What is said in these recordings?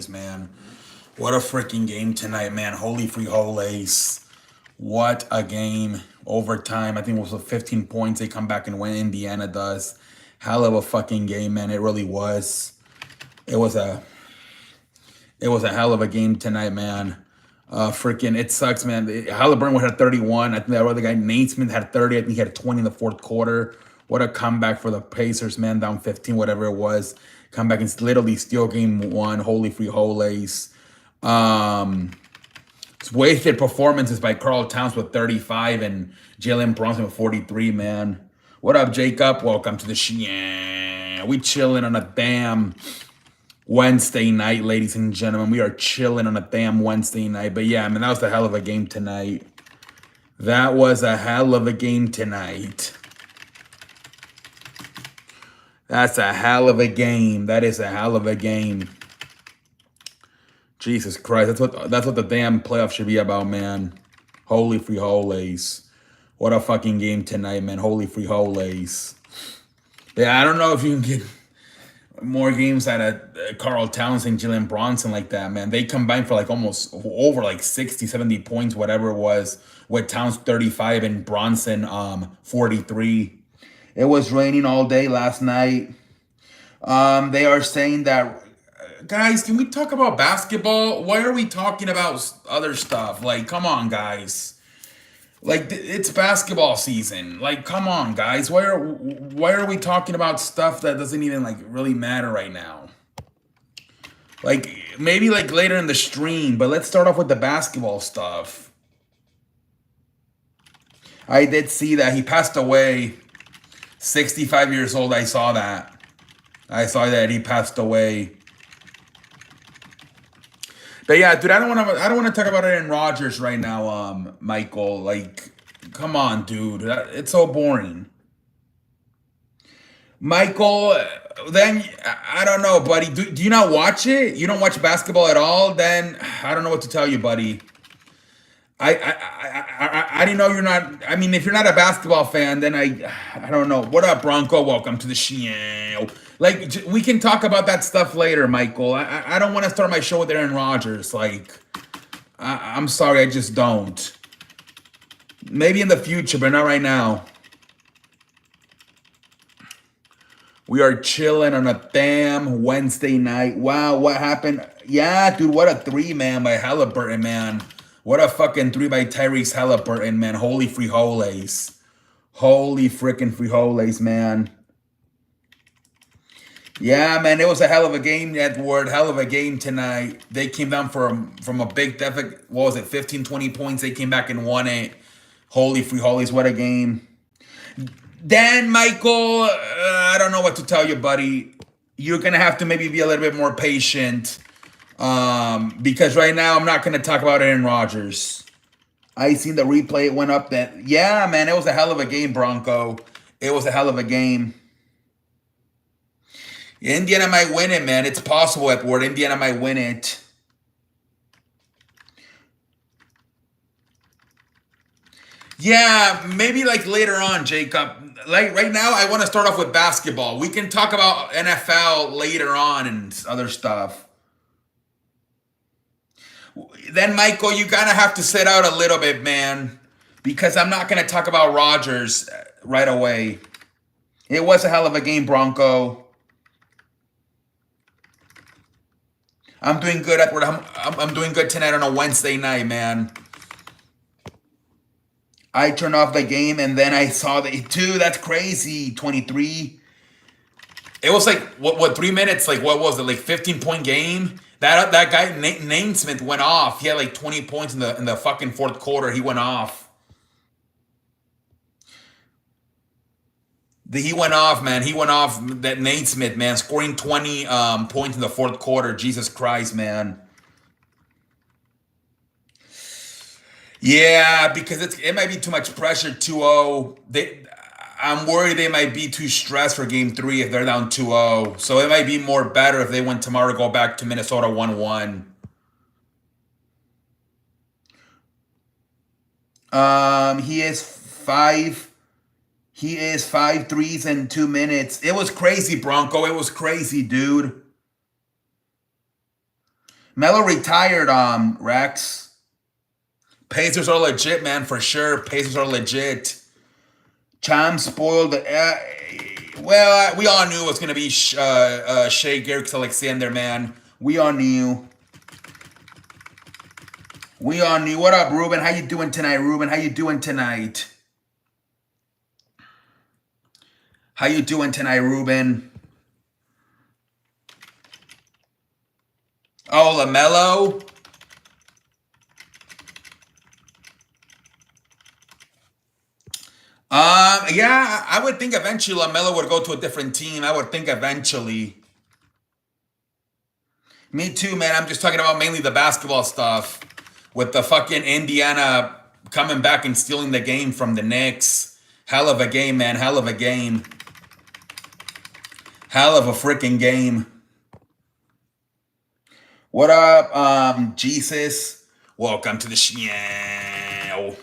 man. What a freaking game tonight, man. Holy free holies. What a game. Overtime. I think it was 15 points. They come back and win. Indiana does. Hell of a fucking game, man. It really was. It was a it was a hell of a game tonight, man. Freaking, it sucks, man. Halliburton had 31. I think that other guy, Naismith, had 30. I think he had 20 in the fourth quarter. What a comeback for the Pacers, man. Down 15, whatever it was. Come back and literally steal game one. Holy free holies. Um, Wasted performances by Karl Towns with 35 and Jalen Brunson with 43, man. What up, Jacob? Welcome to the show. We chilling on a damn Wednesday night, ladies and gentlemen. We are chilling on a damn Wednesday night. But yeah, I mean, that was a hell of a game tonight. That was a hell of a game tonight. That's a hell of a game. That is a hell of a game. Jesus Christ, that's what the damn playoffs should be about, man. Holy free holies. What a fucking game tonight, man. Holy free holies. Yeah, I don't know if you can get more games out of Karl Towns and Jalen Bronson like that, man. They combined for like almost over like 60, 70 points, whatever it was, with Towns 35 and Bronson 43. It was raining all day last night. They are saying that, guys, can we talk about basketball? Why are we talking about other stuff? Like, come on, guys. Like, it's basketball season. Like, come on, guys. Why are we talking about stuff that doesn't even like really matter right now? Like, maybe like later in the stream, but let's start off with the basketball stuff. I did see that he passed away, 65 years old. I saw that. I saw that he passed away. But yeah, dude, I don't want to talk about Aaron Rodgers right now, Michael. Like, come on, dude. It's so boring. Michael, then I don't know, buddy. Do you not watch it? You don't watch basketball at all? Then I don't know what to tell you, buddy. I didn't know you're not. I mean, if you're not a basketball fan, then I don't know. What up, Bronco? Welcome to the show. Like, we can talk about that stuff later, Michael. I don't want to start my show with Aaron Rodgers. Like, I'm sorry, I just don't. Maybe in the future, but not right now. We are chilling on a damn Wednesday night. Wow, what happened? Yeah, dude, what a three, man, by Halliburton, man. What a fucking three by Tyrese Halliburton, man. Holy free holies. Holy freaking free holies, man. Yeah, man, it was a hell of a game, Edward. Hell of a game tonight. They came down from a big deficit. What was it, 15, 20 points? They came back and won it. Holy free holies, what a game. Dan, Michael, I don't know what to tell you, buddy. You're going to have to maybe be a little bit more patient. Because right now I'm not going to talk about Aaron Rodgers. I seen the replay. It went up that. Yeah, man, it was a hell of a game, Bronco. It was a hell of a game. Indiana might win it, man. It's possible, Edward. Indiana might win it. Yeah, maybe like later on, Jacob. Like right now, I want to start off with basketball. We can talk about NFL later on and other stuff. Then, Michael, you kind of have to sit out a little bit, man, because I'm not going to talk about Rodgers right away. It was a hell of a game, Bronco. I'm doing good, Edward. I'm doing good tonight on a Wednesday night, man. I turned off the game and then I saw the dude. That's crazy. 23. It was like what 3 minutes? Like what was it? Like 15-point game. That guy Naismith went off. He had like 20 points in the fucking fourth quarter. He went off. He went off, man. He went off. That Naismith, man, scoring 20 points in the fourth quarter. Jesus Christ, man. Yeah, because it might be too much pressure. 2-0. I'm worried they might be too stressed for game three if they're down 2-0. So it might be more better if they win tomorrow, go back to Minnesota 1-1. He is five threes in 2 minutes. It was crazy, Bronco. It was crazy, dude. Melo retired, Rex. Pacers are legit, man, for sure. Pacers are legit. Cham spoiled. Well, we all knew it was going to be Shea Gilgeous-Alexander, man. We all knew. We all knew. What up, Ruben? How you doing tonight, Ruben? How you doing tonight? How you doing tonight, Ruben? Oh, LaMelo. Yeah, I would think eventually LaMelo would go to a different team. I would think eventually. Me too, man. I'm just talking about mainly the basketball stuff. With the fucking Indiana coming back and stealing the game from the Knicks. Hell of a game, man. Hell of a game. Hell of a freaking game. What up, Jesus? Welcome to the show.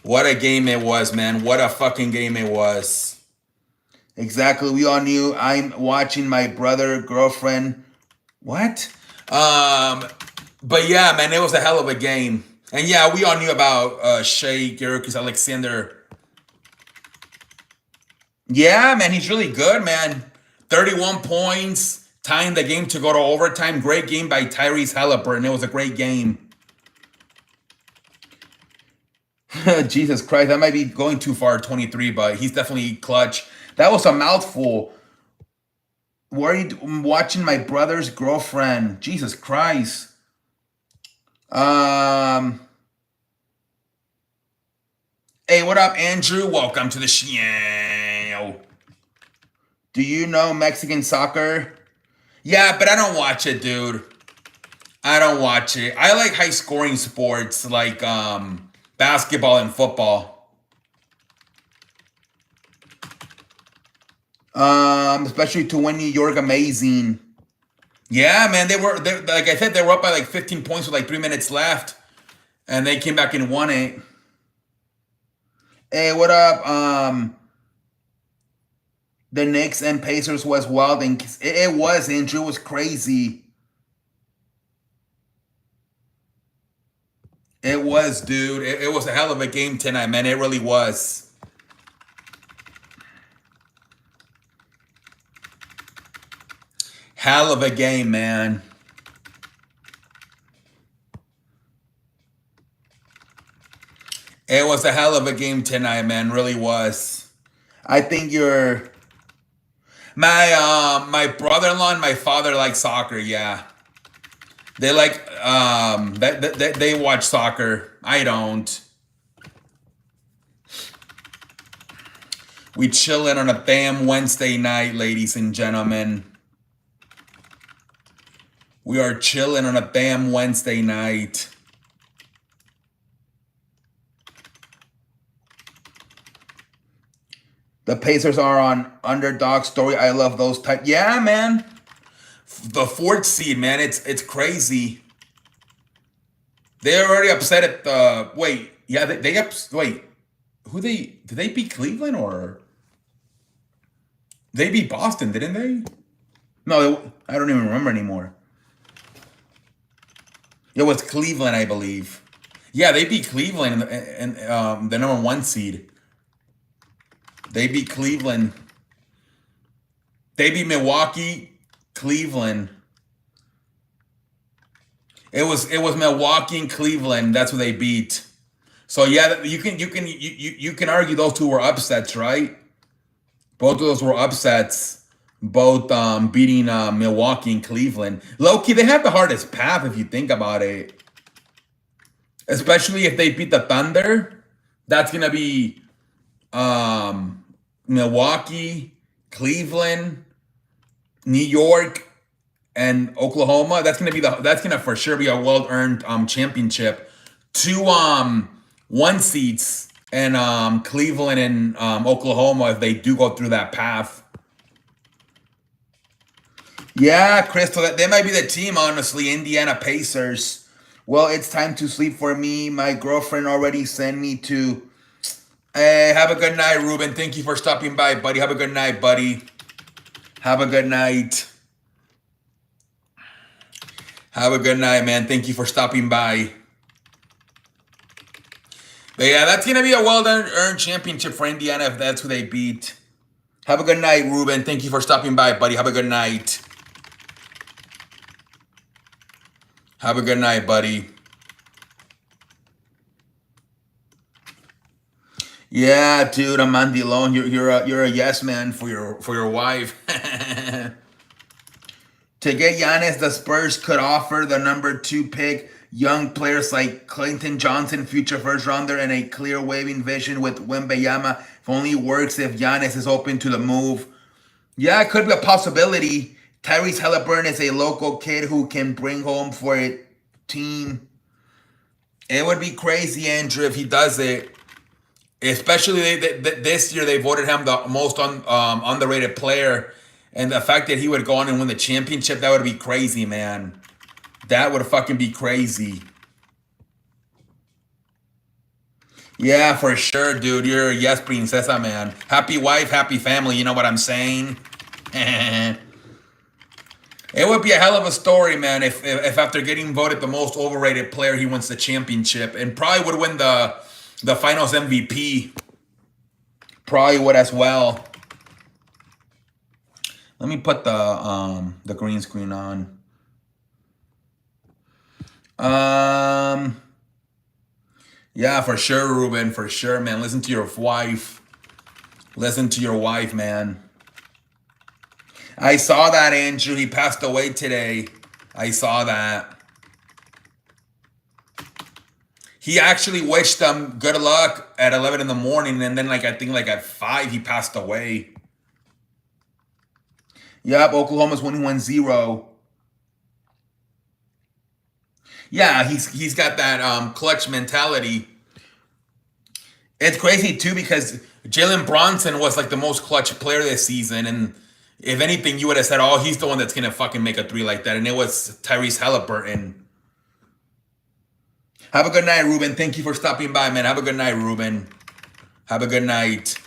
What a game it was, man. What a fucking game it was. Exactly. We all knew. I'm watching my brother, girlfriend. What? But yeah, man, it was a hell of a game. And yeah, we all knew about Shea Gilgeous-Alexander. Yeah, man, he's really good, man. 31 points, tying the game to go to overtime. Great game by Tyrese Halliburton. It was a great game. Jesus Christ, that might be going too far, 23, but he's definitely clutch. That was a mouthful. Worried watching my brother's girlfriend. Jesus Christ. Hey, what up, Andrew? Welcome to the show. Do you know Mexican soccer? Yeah, but I don't watch it, dude. I don't watch it. I like high-scoring sports like basketball and football. Especially to win New York amazing. Yeah, man, they like I said, they were up by like 15 points with like 3 minutes left. And they came back and won it. Hey, what up? The Knicks and Pacers was wild, and it was, Andrew. It was crazy. It was, dude. It was a hell of a game tonight, man. It really was. Hell of a game, man. It was a hell of a game tonight, man. Really was. I think you're... My brother-in-law and my father like soccer, yeah. They like, they watch soccer. I don't. We chilling on a damn Wednesday night, ladies and gentlemen. We are chilling on a damn Wednesday night. The Pacers are on underdog story. I love those type. Yeah, man. The 4th seed, man. It's crazy. They're already upset at the... Wait. Yeah, wait. Did they beat Cleveland or... They beat Boston, didn't they? No, I don't even remember anymore. It was Cleveland, I believe. Yeah, they beat Cleveland and the number 1 seed. They beat Cleveland. They beat Milwaukee, Cleveland. It was Milwaukee and Cleveland. That's what they beat. So yeah, you can argue those two were upsets, right? Both of those were upsets. Both beating Milwaukee and Cleveland. Low-key, they have the hardest path if you think about it. Especially if they beat the Thunder. That's gonna be Milwaukee, Cleveland, New York, and Oklahoma. That's gonna for sure be a well-earned championship. 2 1 seeds and Cleveland and Oklahoma if they do go through that path. Yeah, Crystal, they might be the team, honestly. Indiana Pacers. Well, it's time to sleep for me. My girlfriend already sent me to... Hey, have a good night, Ruben. Thank you for stopping by, buddy. Have a good night, buddy. Have a good night. Have a good night, man. Thank you for stopping by. But yeah, that's going to be a well-earned championship for Indiana if that's who they beat. Have a good night, Ruben. Thank you for stopping by, buddy. Have a good night. Have a good night, buddy. Yeah, dude, I'm on the loan. You're a yes man for your wife. To get Giannis, the Spurs could offer the number 2 pick young players like Clayton Johnson, future first rounder, and a clear waving vision with Wembanyama. If only works if Giannis is open to the move. Yeah, it could be a possibility. Tyrese Halliburton is a local kid who can bring home for a team. It would be crazy, Andrew, if he does it. Especially this year, they voted him the most underrated player. And the fact that he would go on and win the championship, that would be crazy, man. That would fucking be crazy. Yeah, for sure, dude. You're a yes, princesa, man. Happy wife, happy family. You know what I'm saying? It would be a hell of a story, man, if after getting voted the most overrated player, he wins the championship. And probably would win the finals MVP. Probably would as well. Let me put the green screen on. Yeah, for sure, Ruben. For sure, man. Listen to your wife. Listen to your wife, man. I saw that, Andrew. He passed away today. I saw that. He actually wished them good luck at 11 in the morning, and then I think at 5 he passed away. Yep, Oklahoma's winning 1-0. Yeah, he's got that clutch mentality. It's crazy too because Jalen Bronson was the most clutch player this season, and if anything, you would have said, "Oh, he's the one that's gonna fucking make a 3 like that," and it was Tyrese Halliburton. Have a good night, Ruben. Thank you for stopping by, man. Have a good night, Ruben. Have a good night.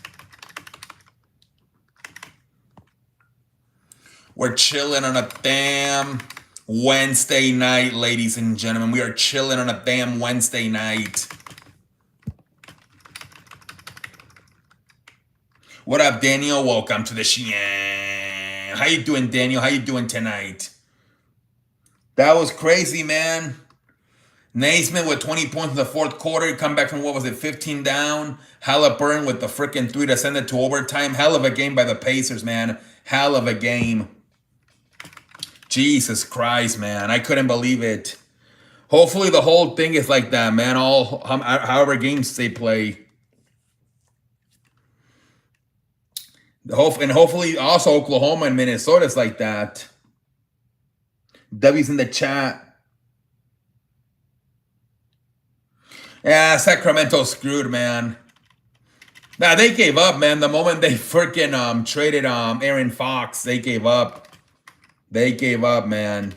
We're chilling on a damn Wednesday night, ladies and gentlemen. We are chilling on a damn Wednesday night. What up, Daniel? Welcome to the show. How you doing, Daniel? How you doing tonight? That was crazy, man. Naismith with 20 points in the fourth quarter. Come back from, 15 down. Halliburton with the freaking 3 to send it to overtime. Hell of a game by the Pacers, man. Hell of a game. Jesus Christ, man. I couldn't believe it. Hopefully the whole thing is like that, man. However games they play. And hopefully also Oklahoma and Minnesota is like that. W's in the chat. Yeah, Sacramento screwed, man. Nah, they gave up, man. The moment they freaking traded Aaron Fox, they gave up. They gave up, man.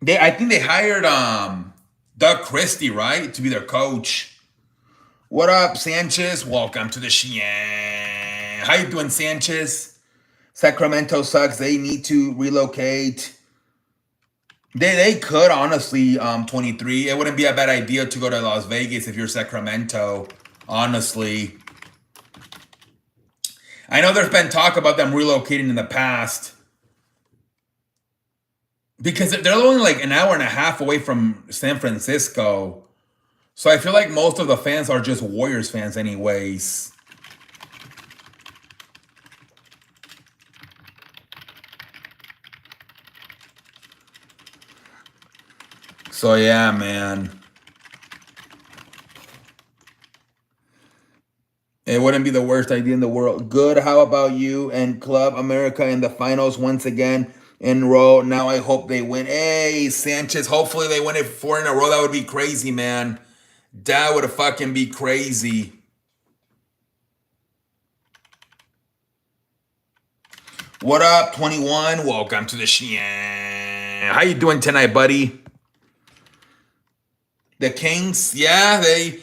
I think they hired Doug Christie, right, to be their coach. What up, Sanchez? Welcome to the show. How you doing, Sanchez? Sacramento sucks. They need to relocate. They could, honestly, 23. It wouldn't be a bad idea to go to Las Vegas if you're Sacramento, honestly. I know there's been talk about them relocating in the past. Because they're only an hour and a half away from San Francisco. So I feel like most of the fans are just Warriors fans anyways. So yeah, man. It wouldn't be the worst idea in the world. Good. How about you and Club America in the finals once again in a row? Now I hope they win. Hey, Sanchez, hopefully they win it 4 in a row. That would be crazy, man. That would fucking be crazy. What up, 21? Welcome to the show. How you doing tonight, buddy? The Kings, yeah, they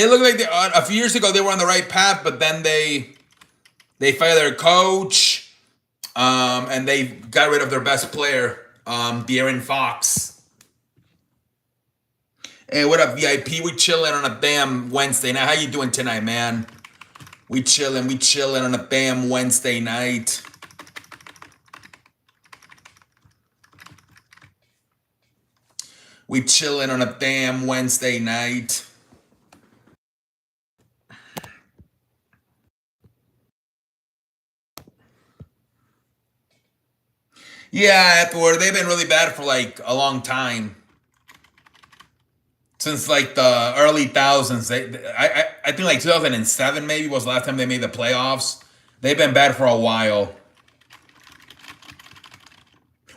look like a few years ago they were on the right path, but then they They fired their coach, and they got rid of their best player, De'Aaron Fox. Hey, what up, VIP? We chilling on a damn Wednesday night. How you doing tonight, man? We chilling on a damn Wednesday night. We chilling on a damn Wednesday night. Yeah, Edward, they've been really bad for like a long time. Since like the early thousands. I think like 2007 maybe was the last time they made the playoffs. They've been bad for a while.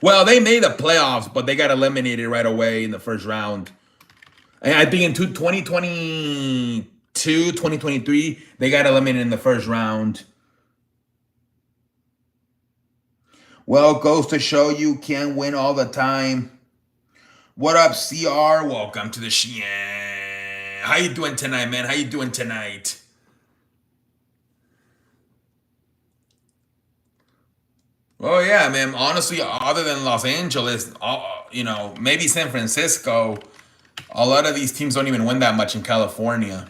Well, they made the playoffs, but they got eliminated right away in the first round. And I think in 2022, 2023, they got eliminated in the first round. Well, it goes to show you can't win all the time. What up, CR? Welcome to the show. How you doing tonight, man? How you doing tonight? Oh yeah, man. Honestly, other than Los Angeles, maybe San Francisco, a lot of these teams don't even win that much in California.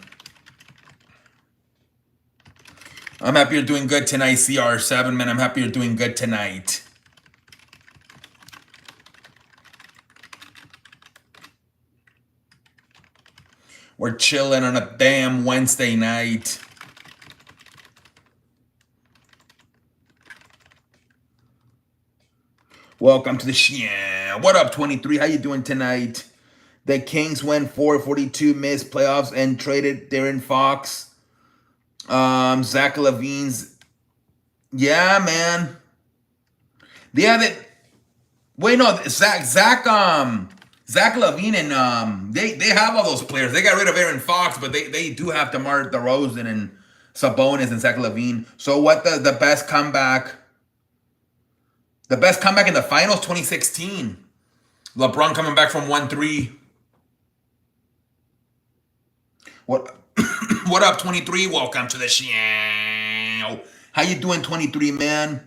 I'm happy you're doing good tonight, CR7, man. I'm happy you're doing good tonight. We're chilling on a damn Wednesday night. Welcome to the show. What up, 23? How you doing tonight? The Kings went 4-42, missed playoffs, and traded De'Aaron Fox. Zach LaVine's. Yeah, man. Yeah, Zach LaVine and they have all those players. They got rid of Aaron Fox, but they do have DeMar DeRozan and Sabonis and Zach LaVine. So what the best comeback? The best comeback in the finals, 2016. LeBron coming back from 1-3. What what up, 23? Welcome to the show. How you doing, 23, man?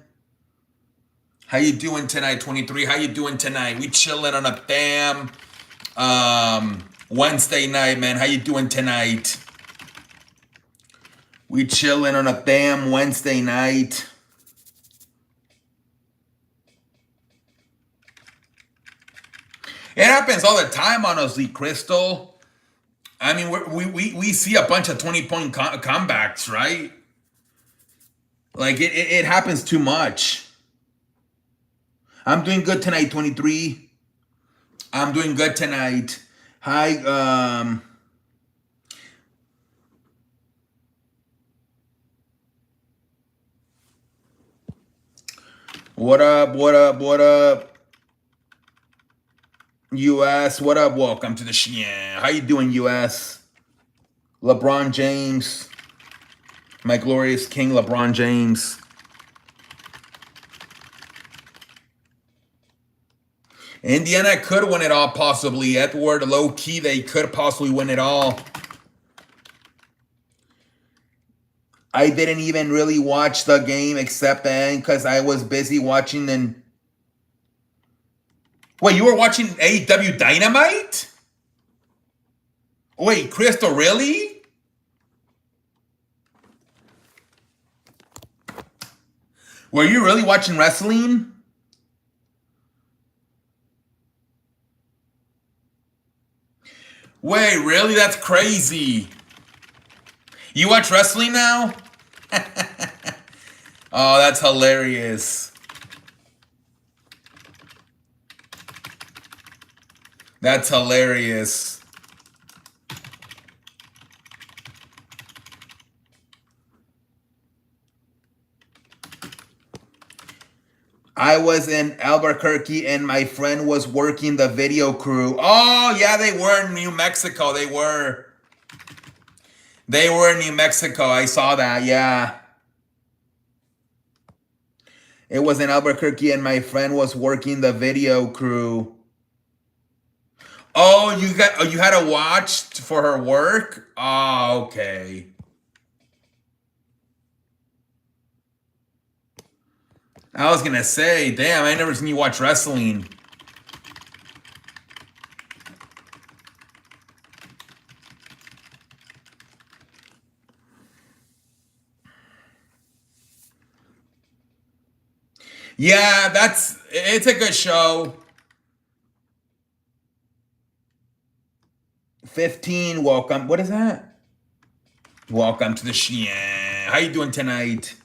How you doing tonight, 23? How you doing tonight? We chilling on a damn Wednesday night, man. How you doing tonight? We chilling on a damn Wednesday night. It happens all the time, honestly, Crystal. I mean, we see a bunch of 20-point comebacks, right? Like, it happens too much. I'm doing good tonight, 23. I'm doing good tonight. Hi, what up, what up, what up? US, what up? Welcome to the show. How you doing, US? LeBron James. My glorious king, LeBron James. Indiana could win it all, possibly. Edward, low-key, they could possibly win it all. I didn't even really watch the game except then because I was busy watching and... Wait, you were watching AEW Dynamite? Wait, Crystal, really? Were you really watching wrestling? Wait, really? That's crazy. You watch wrestling now? Oh, that's hilarious. That's hilarious. I was in Albuquerque and my friend was working the video crew. Oh, yeah, they were in New Mexico. They were in New Mexico. I saw that, yeah. It was in Albuquerque and my friend was working the video crew. Oh, you had to watch for her work? Oh, okay. I was gonna say, damn, I never seen you watch wrestling. Yeah, it's a good show. 15, welcome. What is that? Welcome to the Sheehan. How you doing tonight?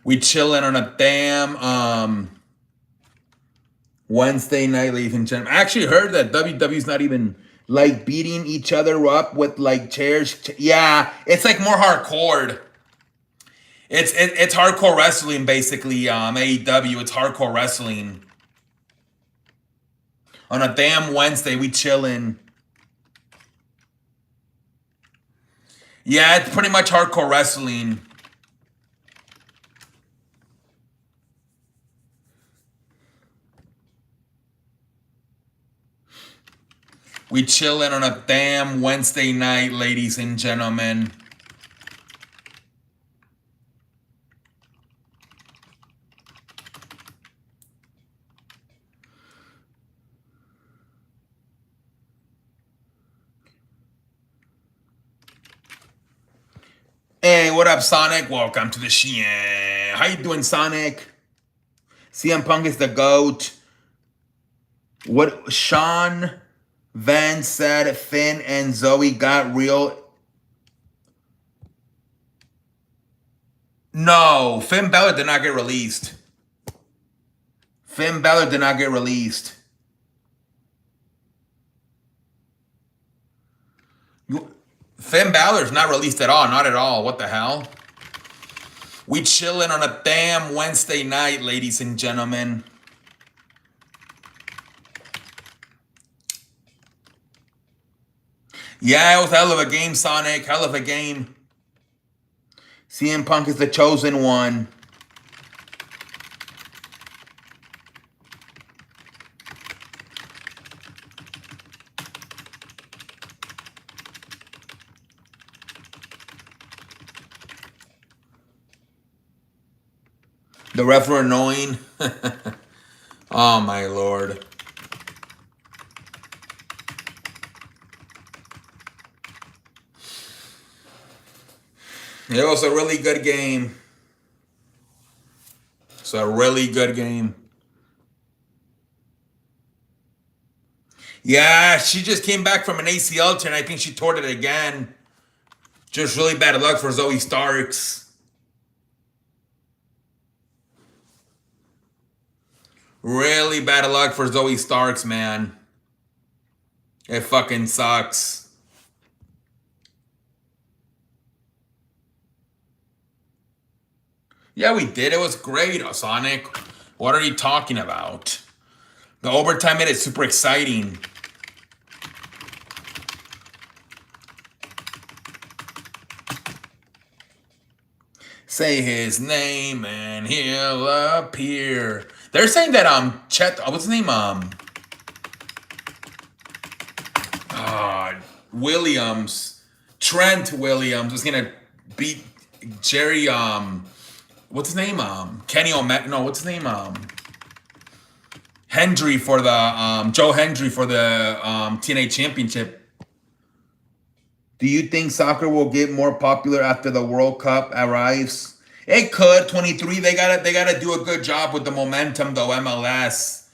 We chilling on a damn Wednesday night, ladies and gentlemen. I actually heard that WWE's not even like beating each other up with like chairs. Yeah, it's like more hardcore. It's hardcore wrestling basically. AEW, it's hardcore wrestling. On a damn Wednesday, we chilling. Yeah, it's pretty much hardcore wrestling. We chilling on a damn Wednesday night, ladies and gentlemen. Hey, what up, Sonic? Welcome to the Sheehan. How you doing, Sonic? CM Punk is the GOAT. What Sean Van said, Finn and Zoe got real. No, Finn Balor did not get released. Finn Balor did not get released. Finn Balor's not released at all. Not at all. What the hell? We chilling on a damn Wednesday night, ladies and gentlemen. Yeah, it was a hell of a game, Sonic. Hell of a game. CM Punk is the chosen one. The refs were annoying. Oh, my Lord. It was a really good game. It's a really good game. Yeah, she just came back from an ACL tear, and I think she tore it again. Just really bad luck for Zoe Starks. Really bad luck for Zoe Starks, man. It fucking sucks. Yeah, we did. It was great, Sonic. What are you talking about? The overtime made it super exciting. Say his name and he'll appear. They're saying that Chet, what's his name? Williams, Trent Williams was gonna beat Jerry. What's his name? Kenny Omega. No, what's his name? Hendry for the Joe Hendry for the TNA Championship. Do you think soccer will get more popular after the World Cup arrives? It could. 23. They gotta do a good job with the momentum though. MLS.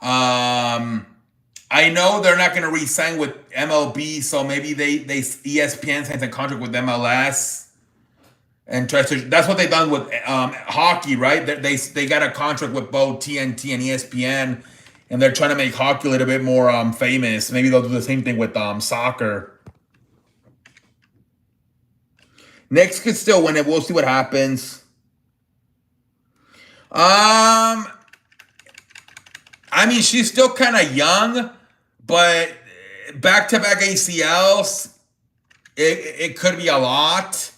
I know they're not gonna re-sign with MLB, so maybe they ESPN signs a contract with MLS and tries to. That's what they've done with hockey, right? They got a contract with both TNT and ESPN, and they're trying to make hockey a little bit more famous. Maybe they'll do the same thing with soccer. Knicks could still win it. We'll see what happens. I mean, she's still kind of young, but back-to-back ACLs, it could be a lot.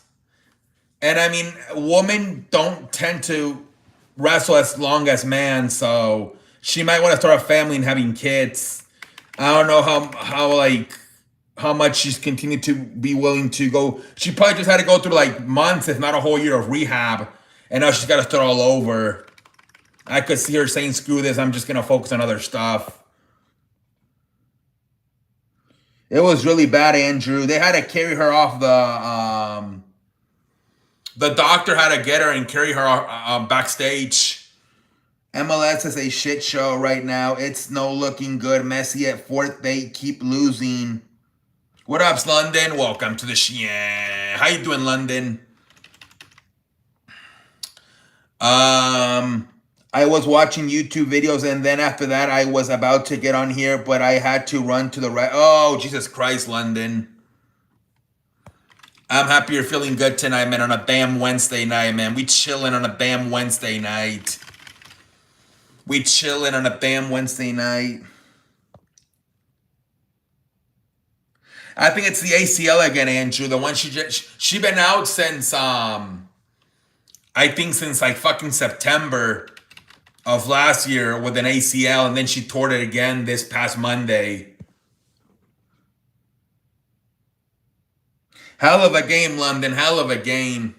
And I mean, women don't tend to wrestle as long as man, so she might want to start a family and having kids. I don't know how much she's continued to be willing to go. She probably just had to go through like months, if not a whole year of rehab, and now she's got to start all over. I could see her saying, "Screw this! I'm just gonna focus on other stuff." It was really bad, Andrew. They had to carry her off the doctor had to get her and carry her backstage. MLS is a shit show right now. It's no looking good. Messi at fourth. They keep losing. What up, London? Welcome to the Shien. How you doing, London? I was watching YouTube videos, and then after that, I was about to get on here, but I had to run to the right. Oh, Jesus Christ, London. I'm happy you're feeling good tonight, man, on a damn Wednesday night, man. We chilling on a damn Wednesday night. We chilling on a damn Wednesday night. I think it's the ACL again, Andrew. The one she been out since I think since like fucking September of last year with an ACL, and then she tore it again this past Monday. Hell of a game, London. Hell of a game.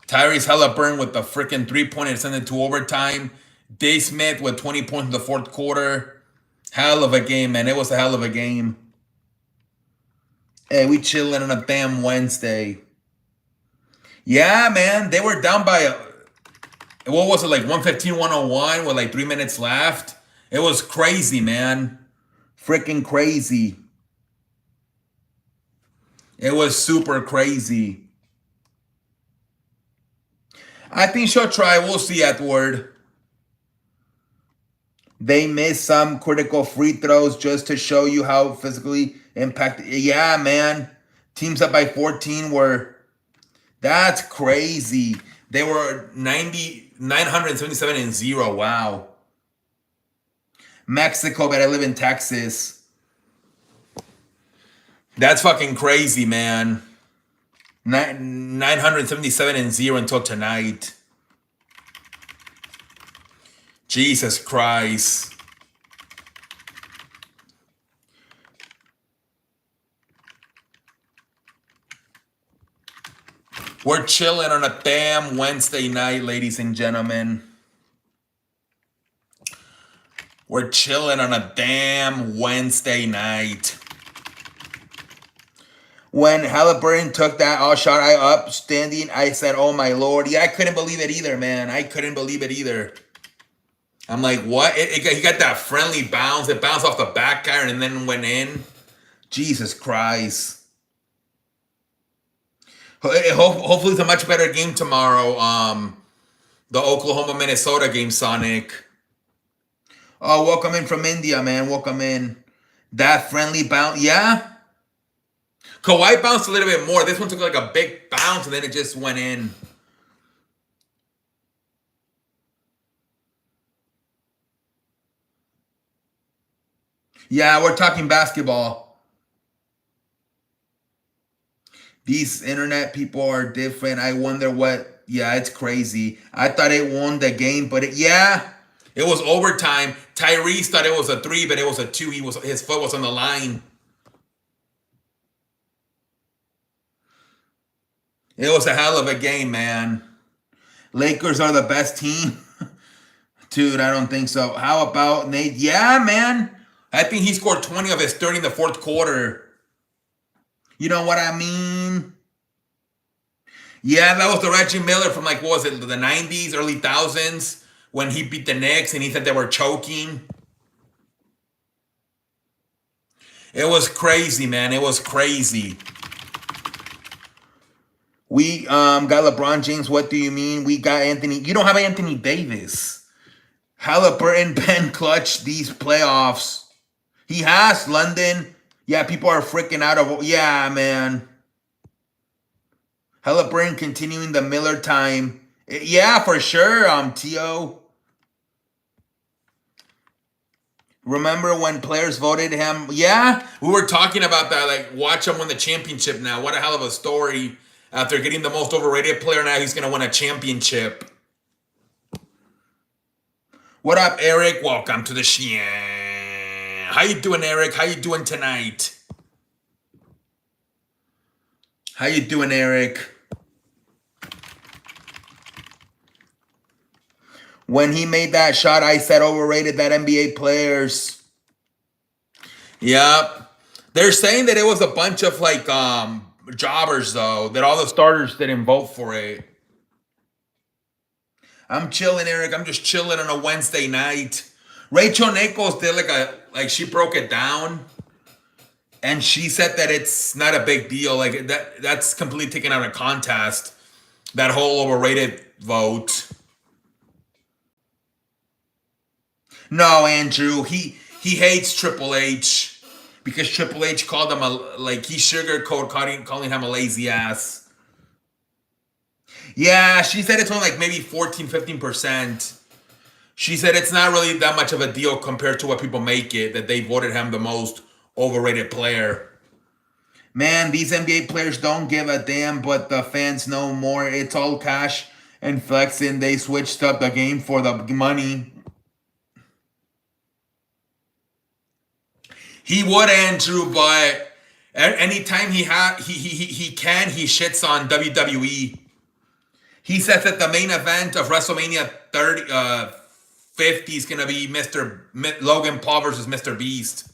Tyrese Halliburton with the freaking 3-pointer to send it to overtime. Dave Smith with 20 points in the fourth quarter. Hell of a game, man. It was a hell of a game. Hey, we chilling on a damn Wednesday. Yeah, man. They were down by, what was it, like 115, 101 with like 3 minutes left? It was crazy, man. Freaking crazy. It was super crazy. I think she'll try. We'll see, Edward. They missed some critical free throws just to show you how physically impacted. Yeah, man. Teams up by 14 were... That's crazy. They were 977 and 0. Wow. Mexico, but I live in Texas. That's fucking crazy, man. 977 and 0 until tonight. Jesus Christ. We're chilling on a damn Wednesday night, ladies and gentlemen. We're chilling on a damn Wednesday night. When Halliburton took that all shot I up standing, I said, oh my Lord. Yeah, I couldn't believe it either, man. I couldn't believe it either. I'm like, what? He got that friendly bounce. It bounced off the back iron and then went in. Jesus Christ. Hopefully it's a much better game tomorrow. The Oklahoma-Minnesota game, Sonic. Oh, welcome in from India, man. Welcome in. That friendly bounce. Yeah. Kawhi bounced a little bit more. This one took like a big bounce and then it just went in. Yeah, we're talking basketball. These internet people are different. I wonder what... Yeah, it's crazy. I thought it won the game, but yeah, it was overtime. Tyrese thought it was a 3, but it was a 2. His foot was on the line. It was a hell of a game, man. Lakers are the best team. Dude, I don't think so. How about Nate? Yeah, man. I think he scored 20 of his 30 in the fourth quarter. You know what I mean? Yeah, that was the Reggie Miller from like, what was it, the 90s, early 1000s, when he beat the Knicks and he said they were choking. It was crazy, man. It was crazy. We got LeBron James. What do you mean? We got Anthony. You don't have Anthony Davis. Halliburton been clutch these playoffs. He has, London. Yeah, people are freaking out of... Yeah, man. Halliburton continuing the Miller time. Yeah, for sure, T.O. Remember when players voted him? Yeah, we were talking about that. Like, watch him win the championship now. What a hell of a story. After getting the most overrated player, now he's going to win a championship. What up, Eric? Welcome to the show. How you doing, Eric? How you doing tonight? How you doing, Eric? When he made that shot, I said overrated that NBA players. Yep. They're saying that it was a bunch of like jobbers though, that all the starters didn't vote for it. I'm chilling, Eric. I'm just chilling on a Wednesday night. Rachel Nichols did like she broke it down, and she said that it's not a big deal. Like that's completely taken out of context. That whole overrated vote. No, Andrew. He hates Triple H because Triple H called him he sugarcoat calling him a lazy ass. Yeah, she said it's only like maybe 14-15%. She said it's not really that much of a deal compared to what people make it, that they voted him the most overrated player. Man, these NBA players don't give a damn, but the fans know more. It's all cash and flexing. They switched up the game for the money. He would, Andrew, but anytime he shits on WWE. He says that the main event of WrestleMania 50 is gonna be Logan Paul versus Mr. Beast.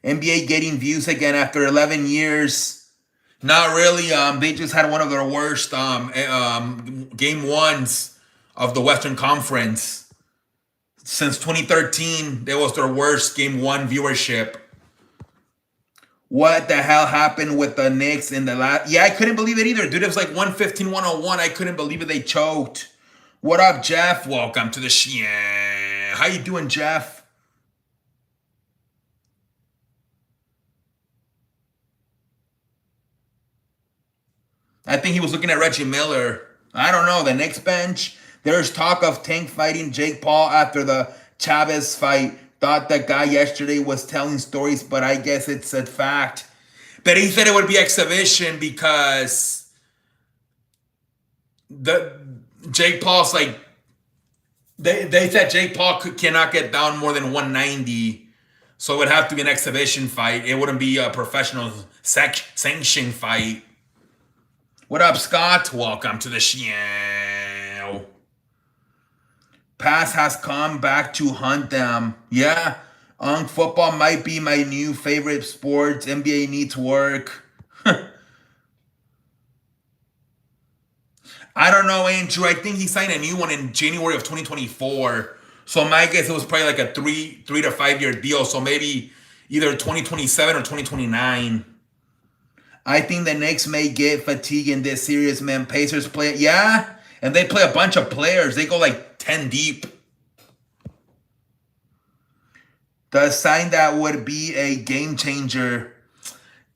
NBA getting views again after 11 years. Not really. They just had one of their worst game ones of the Western Conference. Since 2013, that was their worst game one viewership. What the hell happened with the Knicks in the last... Yeah, I couldn't believe it either. Dude, it was like 115, 101. I couldn't believe it. They choked. What up, Jeff? Welcome to the show. How you doing, Jeff? I think he was looking at Reggie Miller. I don't know. The Knicks bench. There's talk of Tank fighting Jake Paul after the Chavez fight. Thought that guy yesterday was telling stories, but I guess it's a fact. But he said it would be exhibition because Jake Paul's like... They said Jake Paul cannot get down more than 190. So it would have to be an exhibition fight. It wouldn't be a professional sanctioned fight. What up, Scott? Welcome to the show. Pass has come back to hunt them. Yeah, football might be my new favorite sport. NBA needs work. I don't know, Andrew. I think he signed a new one in January of 2024. So my guess it was probably like a 3 to 5 year deal. So maybe either 2027 or 2029. I think the Knicks may get fatigue in this series, man. Pacers play, yeah, and they play a bunch of players. They go like 10 deep. The sign that would be a game changer.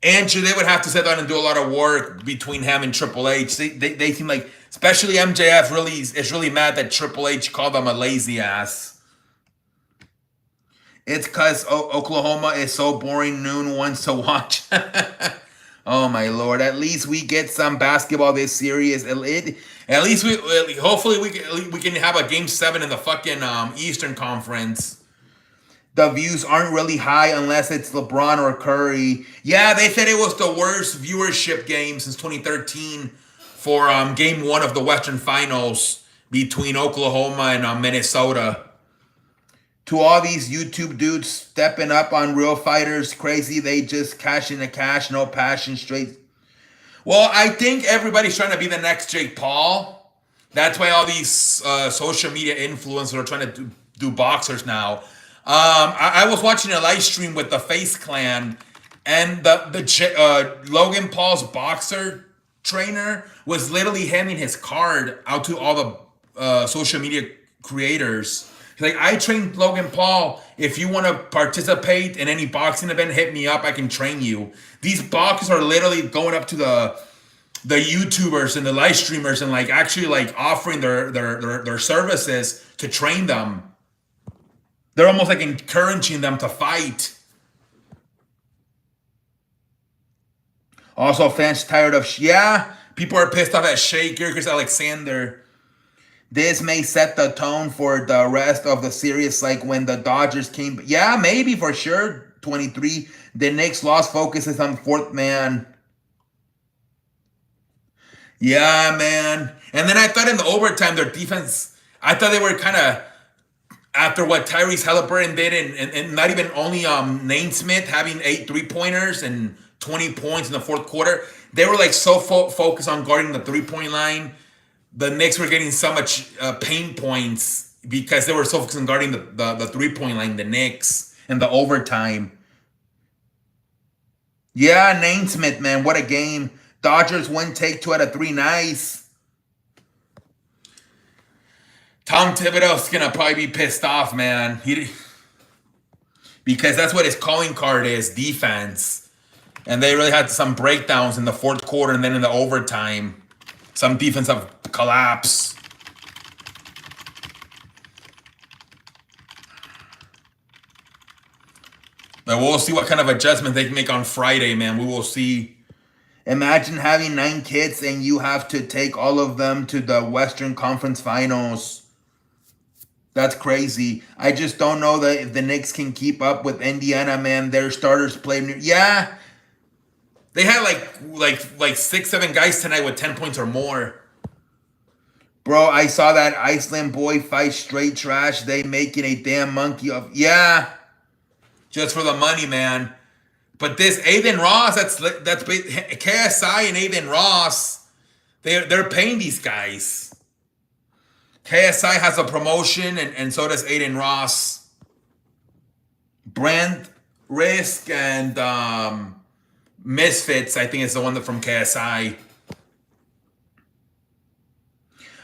Andrew, they would have to sit down and do a lot of work between him and Triple H. They seem like, especially MJF, is really mad that Triple H called them a lazy ass. It's because Oklahoma is so boring. Noon wants to watch. Oh my Lord! At least we get some basketball this series. At least hopefully we can have a game 7 in the fucking Eastern Conference. The views aren't really high unless it's LeBron or Curry. Yeah, they said it was the worst viewership game since 2013 for game 1 of the Western Finals between Oklahoma and Minnesota. To all these YouTube dudes stepping up on real fighters, crazy, they just cash in the cash, no passion, straight. Well, I think everybody's trying to be the next Jake Paul. That's why all these social media influencers are trying to do boxers now. I was watching a live stream with the Face Clan, and the Logan Paul's boxer trainer was literally handing his card out to all the social media creators. He's like, I trained Logan Paul. If you want to participate in any boxing event, hit me up. I can train you. These boxers are literally going up to the YouTubers and the live streamers and like actually like offering their services to train them. They're almost like encouraging them to fight. Also, fans tired of... Yeah, people are pissed off at Shea Gilgeous Alexander. This may set the tone for the rest of the series, like when the Dodgers came. Yeah, maybe for sure. 23. The Knicks lost focuses on fourth man. Yeah, man. And then I thought in the overtime, their defense, I thought they were kind of, after what Tyrese Halliburton did, and not even only Naismith having 8 3-pointers and 20 points in the fourth quarter, they were like so focused on guarding the 3-point line. The Knicks were getting so much pain points because they were so focused on guarding the 3-point line, the Knicks, and the overtime. Yeah, Naismith, man, what a game. Dodgers win, take 2 out of 3. Nice. Tom Thibodeau's gonna probably be pissed off, man. Because that's what his calling card is, defense. And they really had some breakdowns in the fourth quarter and then in the overtime. Some defensive collapse. But we'll see what kind of adjustments they can make on Friday, man. We will see. Imagine having 9 kids and you have to take all of them to the Western Conference Finals. That's crazy. I just don't know that if the Knicks can keep up with Indiana, man. Their starters play. Yeah. They had like 6, 7 guys tonight with 10 points or more. Bro, I saw that Iceland boy fight straight trash. They making a damn monkey of. Yeah. Just for the money, man. But this Aiden Ross, that's KSI and Aiden Ross, they're paying these guys. KSI has a promotion, and so does Aiden Ross. Brent Risk and Misfits, I think, is the one that from KSI.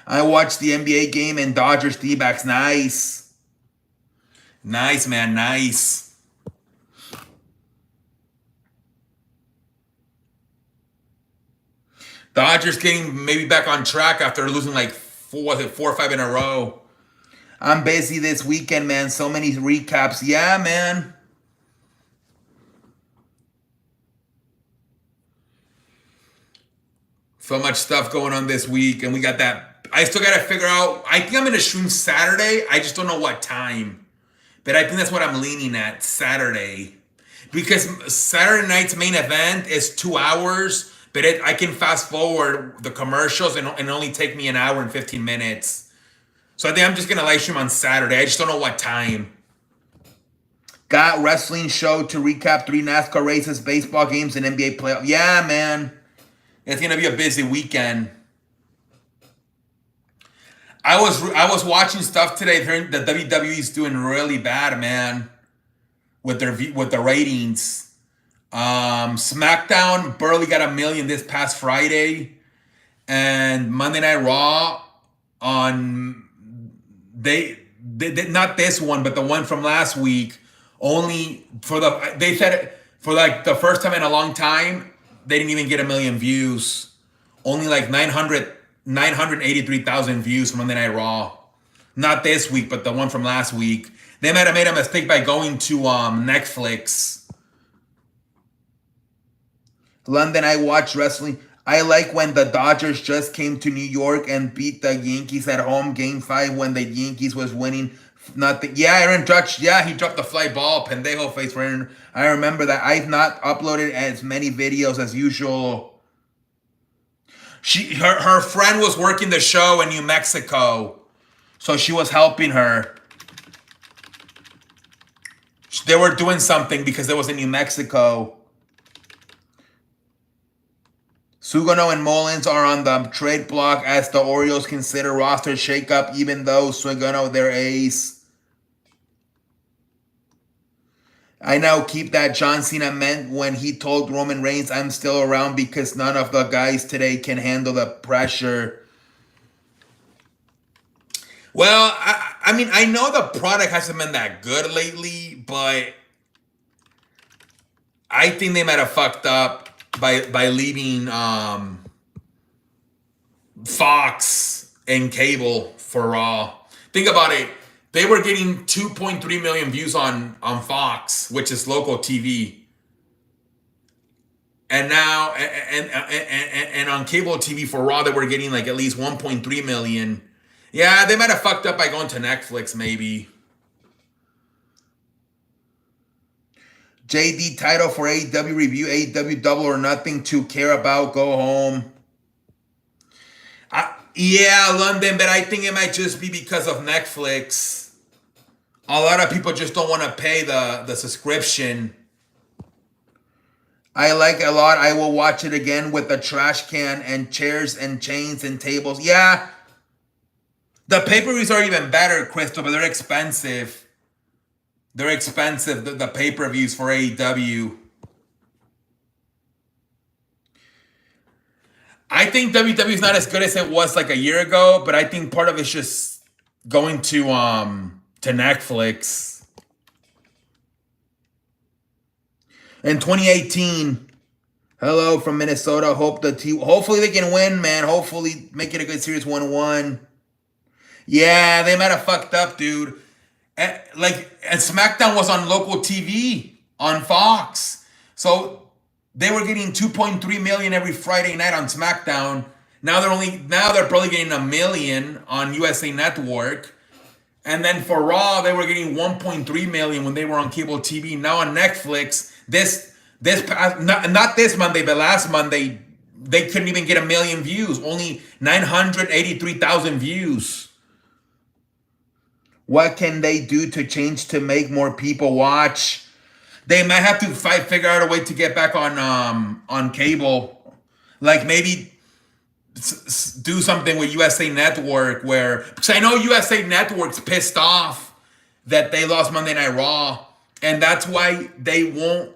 I watched the NBA game and Dodgers D-backs. Nice. Nice, man. Nice. Dodgers getting maybe back on track after losing like 4 or 5 in a row. I'm busy this weekend, man. So many recaps. Yeah, man. So much stuff going on this week. And we got that. I still got to figure out. I think I'm going to stream Saturday. I just don't know what time. But I think that's what I'm leaning at, Saturday. Because Saturday night's main event is 2 hours. But I can fast forward the commercials and only take me an hour and 15 minutes. So I think I'm just going to live stream on Saturday. I just don't know what time. Got wrestling show to recap 3 NASCAR races, baseball games, and NBA playoffs. Yeah, man. It's going to be a busy weekend. I was watching stuff today. The WWE's doing really bad, man, with the ratings. SmackDown barely got 1 million this past Friday, and Monday Night Raw on they not this one, but the one from last week. Only they said for like the first time in a long time, they didn't even get 1 million views. Only like 983,000 views from Monday Night Raw. Not this week, but the one from last week. They might have made a mistake by going to Netflix. London, I watch wrestling. I like when the Dodgers just came to New York and beat the Yankees at home, Game 5, when the Yankees was winning. Nothing. Yeah, Aaron Judge. Yeah, he dropped the fly ball. Pendejo face for Aaron. I remember that. I've not uploaded as many videos as usual. Her friend was working the show in New Mexico, so she was helping her. They were doing something because it was in New Mexico. Sugano and Mullins are on the trade block as the Orioles consider roster shakeup, even though Sugano their ace. I now keep that John Cena meant when he told Roman Reigns, I'm still around because none of the guys today can handle the pressure. Well, I mean, I know the product hasn't been that good lately, but I think they might have fucked up by leaving Fox and cable for Raw. Think about it. They were getting 2.3 million views on Fox, which is local TV. And now, and on cable TV for Raw, they were getting like at least 1.3 million. Yeah, they might have fucked up by going to Netflix, maybe. JD title for AEW review, AEW Double or Nothing to care about, go home. Yeah, London, but I think it might just be because of Netflix. A lot of people just don't want to pay the subscription. I like it a lot. I will watch it again with a trash can and chairs and chains and tables. Yeah. The pay-per-views are even better, Crystal, but they're expensive. They're expensive, the pay-per-views for AEW. I think WWE is not as good as it was like a year ago, but I think part of it's just going to Netflix. In 2018, hello from Minnesota. Hopefully they can win, man. Hopefully make it a good series 1-1. Yeah, they might have fucked up, dude. And SmackDown was on local TV on Fox. So they were getting 2.3 million every Friday night on SmackDown. Now they're probably getting 1 million on USA Network. And then for Raw, they were getting 1.3 million when they were on cable TV. Now on Netflix, not this Monday, but last Monday, they couldn't even get 1 million views. Only 983,000 views. What can they do to change to make more people watch? They might have to figure out a way to get back on cable. Like maybe do something with USA Network because I know USA Network's pissed off that they lost Monday Night Raw, and that's why they won't.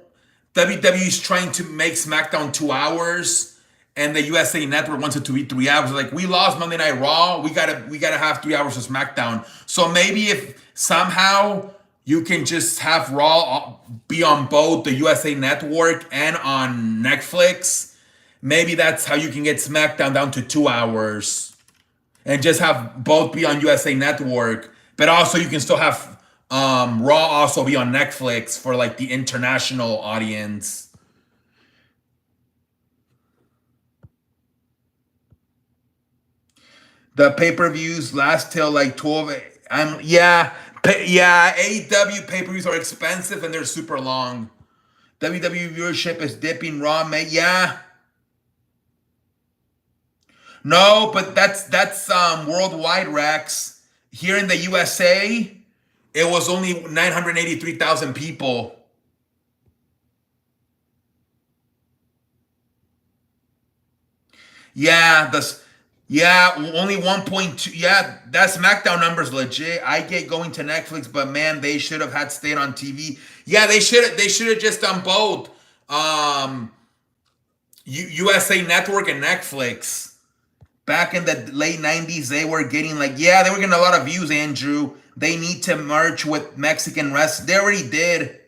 WWE's trying to make SmackDown 2 hours, and the USA Network wants it to be 3 hours. Like, we lost Monday Night Raw, we gotta have 3 hours of SmackDown. So maybe if somehow you can just have Raw be on both the USA Network and on Netflix, maybe that's how you can get SmackDown down to 2 hours, and just have both be on USA Network, but also you can still have Raw also be on Netflix for like the international audience. The pay-per-views last till like 12. AEW pay-per-views are expensive and they're super long. WWE viewership is dipping. Raw, yeah. No, but that's worldwide, Rex. Here in the USA, it was only 983,000 people. Yeah, only 1.2. Yeah, that SmackDown number's legit. I get going to Netflix, but man, they should have had stayed on TV. Yeah, they should have just done both. USA Network and Netflix. Back in the late 90s, they were getting they were getting a lot of views, Andrew. They need to merge with Mexican wrestling. They already did.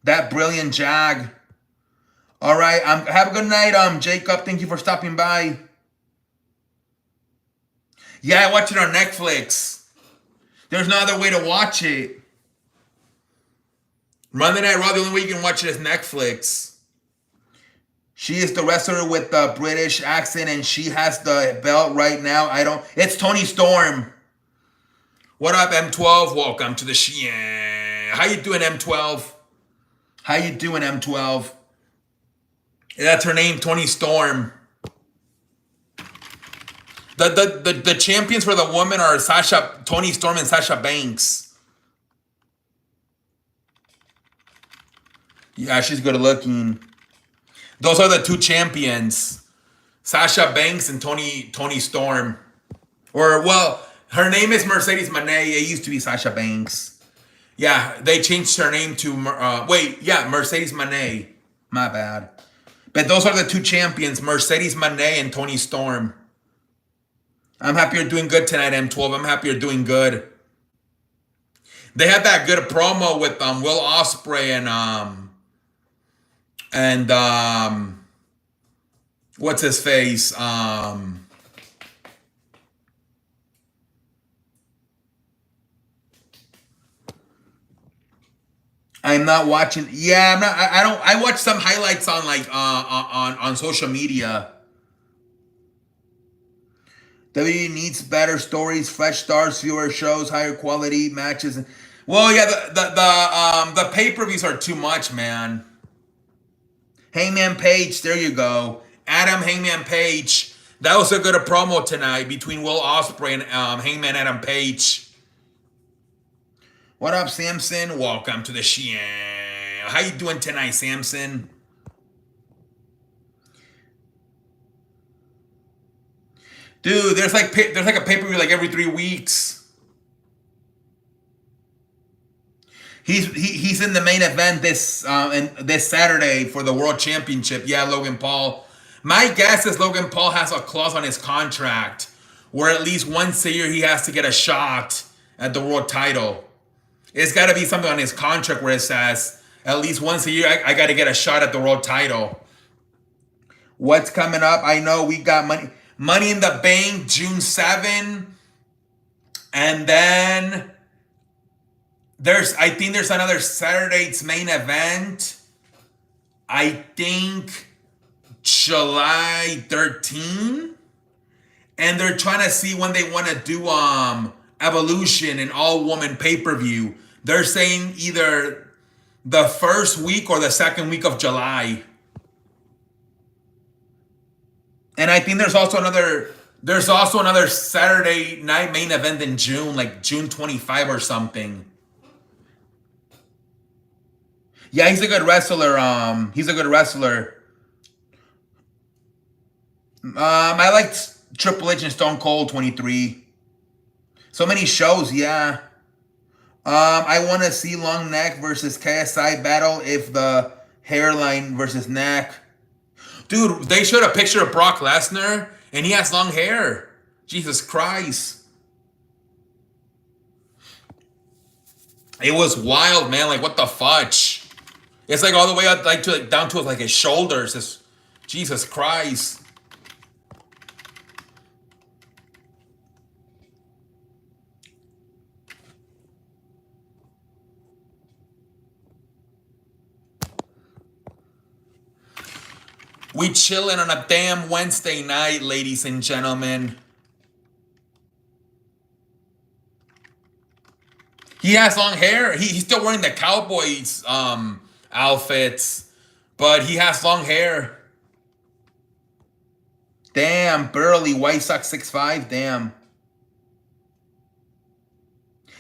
That brilliant Jag. All right. Have a good night, Jacob. Thank you for stopping by. Yeah, I watch it on Netflix. There's no other way to watch it. Monday Night Raw, the only way you can watch it is Netflix. She is the wrestler with the British accent, and she has the belt right now. It's Toni Storm. What up, M12? Welcome to the show. How you doing, M12? How you doing, M12? That's her name, Toni Storm. The champions for the women are Toni Storm and Sasha Banks. Yeah, she's good looking. Those are the two champions, Sasha Banks and Toni Storm. Her name is Mercedes Moné. It used to be Sasha Banks. Yeah, they changed her name to Mercedes Moné. My bad. But those are the two champions, Mercedes Moné and Toni Storm. I'm happy you're doing good tonight, M12. I'm happy you're doing good. They had that good promo with Will Ospreay and what's his face? I'm not watching. Yeah, I'm not. I watch some highlights on on social media. WWE needs better stories, fresh stars, fewer shows, higher quality matches. Well, yeah, the pay-per-views are too much, man. Hangman Page, there you go. Adam Hangman Page. That was a good promo tonight between Will Ospreay and Hangman Adam Page. What up, Samson? Welcome to the show. How you doing tonight, Samson? Dude, there's like a pay-per-view like every 3 weeks. He's in the main event this Saturday for the World Championship. Yeah, Logan Paul. My guess is Logan Paul has a clause on his contract where at least once a year he has to get a shot at the world title. It's got to be something on his contract where it says at least once a year I got to get a shot at the world title. What's coming up? I know we got Money in the Bank June 7, and then I think there's another Saturday's main event. I think July 13. And they're trying to see when they want to do Evolution, an all-woman pay-per-view. They're saying either the first week or the second week of July. And I think there's also another Saturday night main event in June, like June 25 or something. Yeah, he's a good wrestler. I liked Triple H and Stone Cold 23. So many shows, yeah. I want to see Long Neck versus KSI battle if the hairline versus neck. Dude, they showed a picture of Brock Lesnar and he has long hair. Jesus Christ. It was wild, man. Like, what the fudge? It's like all the way up, like down to like his shoulders. It's, Jesus Christ. We chilling on a damn Wednesday night, ladies and gentlemen. He has long hair. He's still wearing the Cowboys outfits, but he has long hair. Damn, Burley, White Sox 6'5", damn.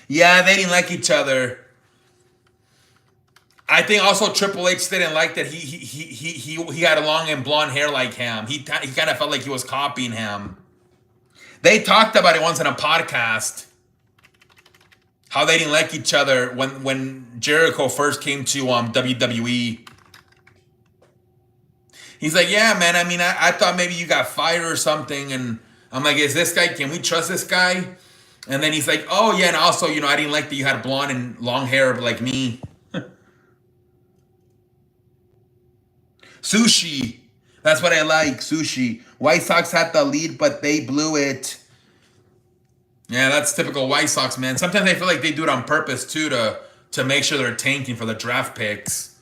Yeah, they didn't like each other. I think also Triple H didn't like that he had a long and blonde hair like him. He kind of felt like he was copying him. They talked about it once in a podcast. How they didn't like each other when Jericho first came to WWE. He's like, yeah, man, I mean, I thought maybe you got fired or something. And I'm like, is this guy, can we trust this guy? And then he's like, oh, yeah, and also, you know, I didn't like that you had blonde and long hair like me. Sushi. That's what I like, sushi. White Sox had the lead, but they blew it. Yeah, that's typical White Sox, man. Sometimes I feel like they do it on purpose, too, to make sure they're tanking for the draft picks.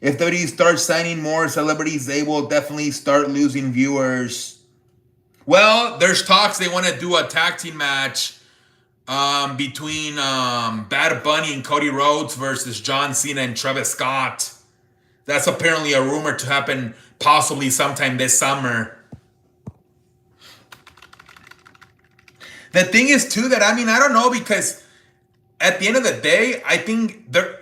If WWE starts signing more celebrities, they will definitely start losing viewers. Well, there's talks they want to do a tag team match between Bad Bunny and Cody Rhodes versus John Cena and Travis Scott. That's apparently a rumor to happen possibly sometime this summer. The thing is too that I don't know, because at the end of the day, I think they're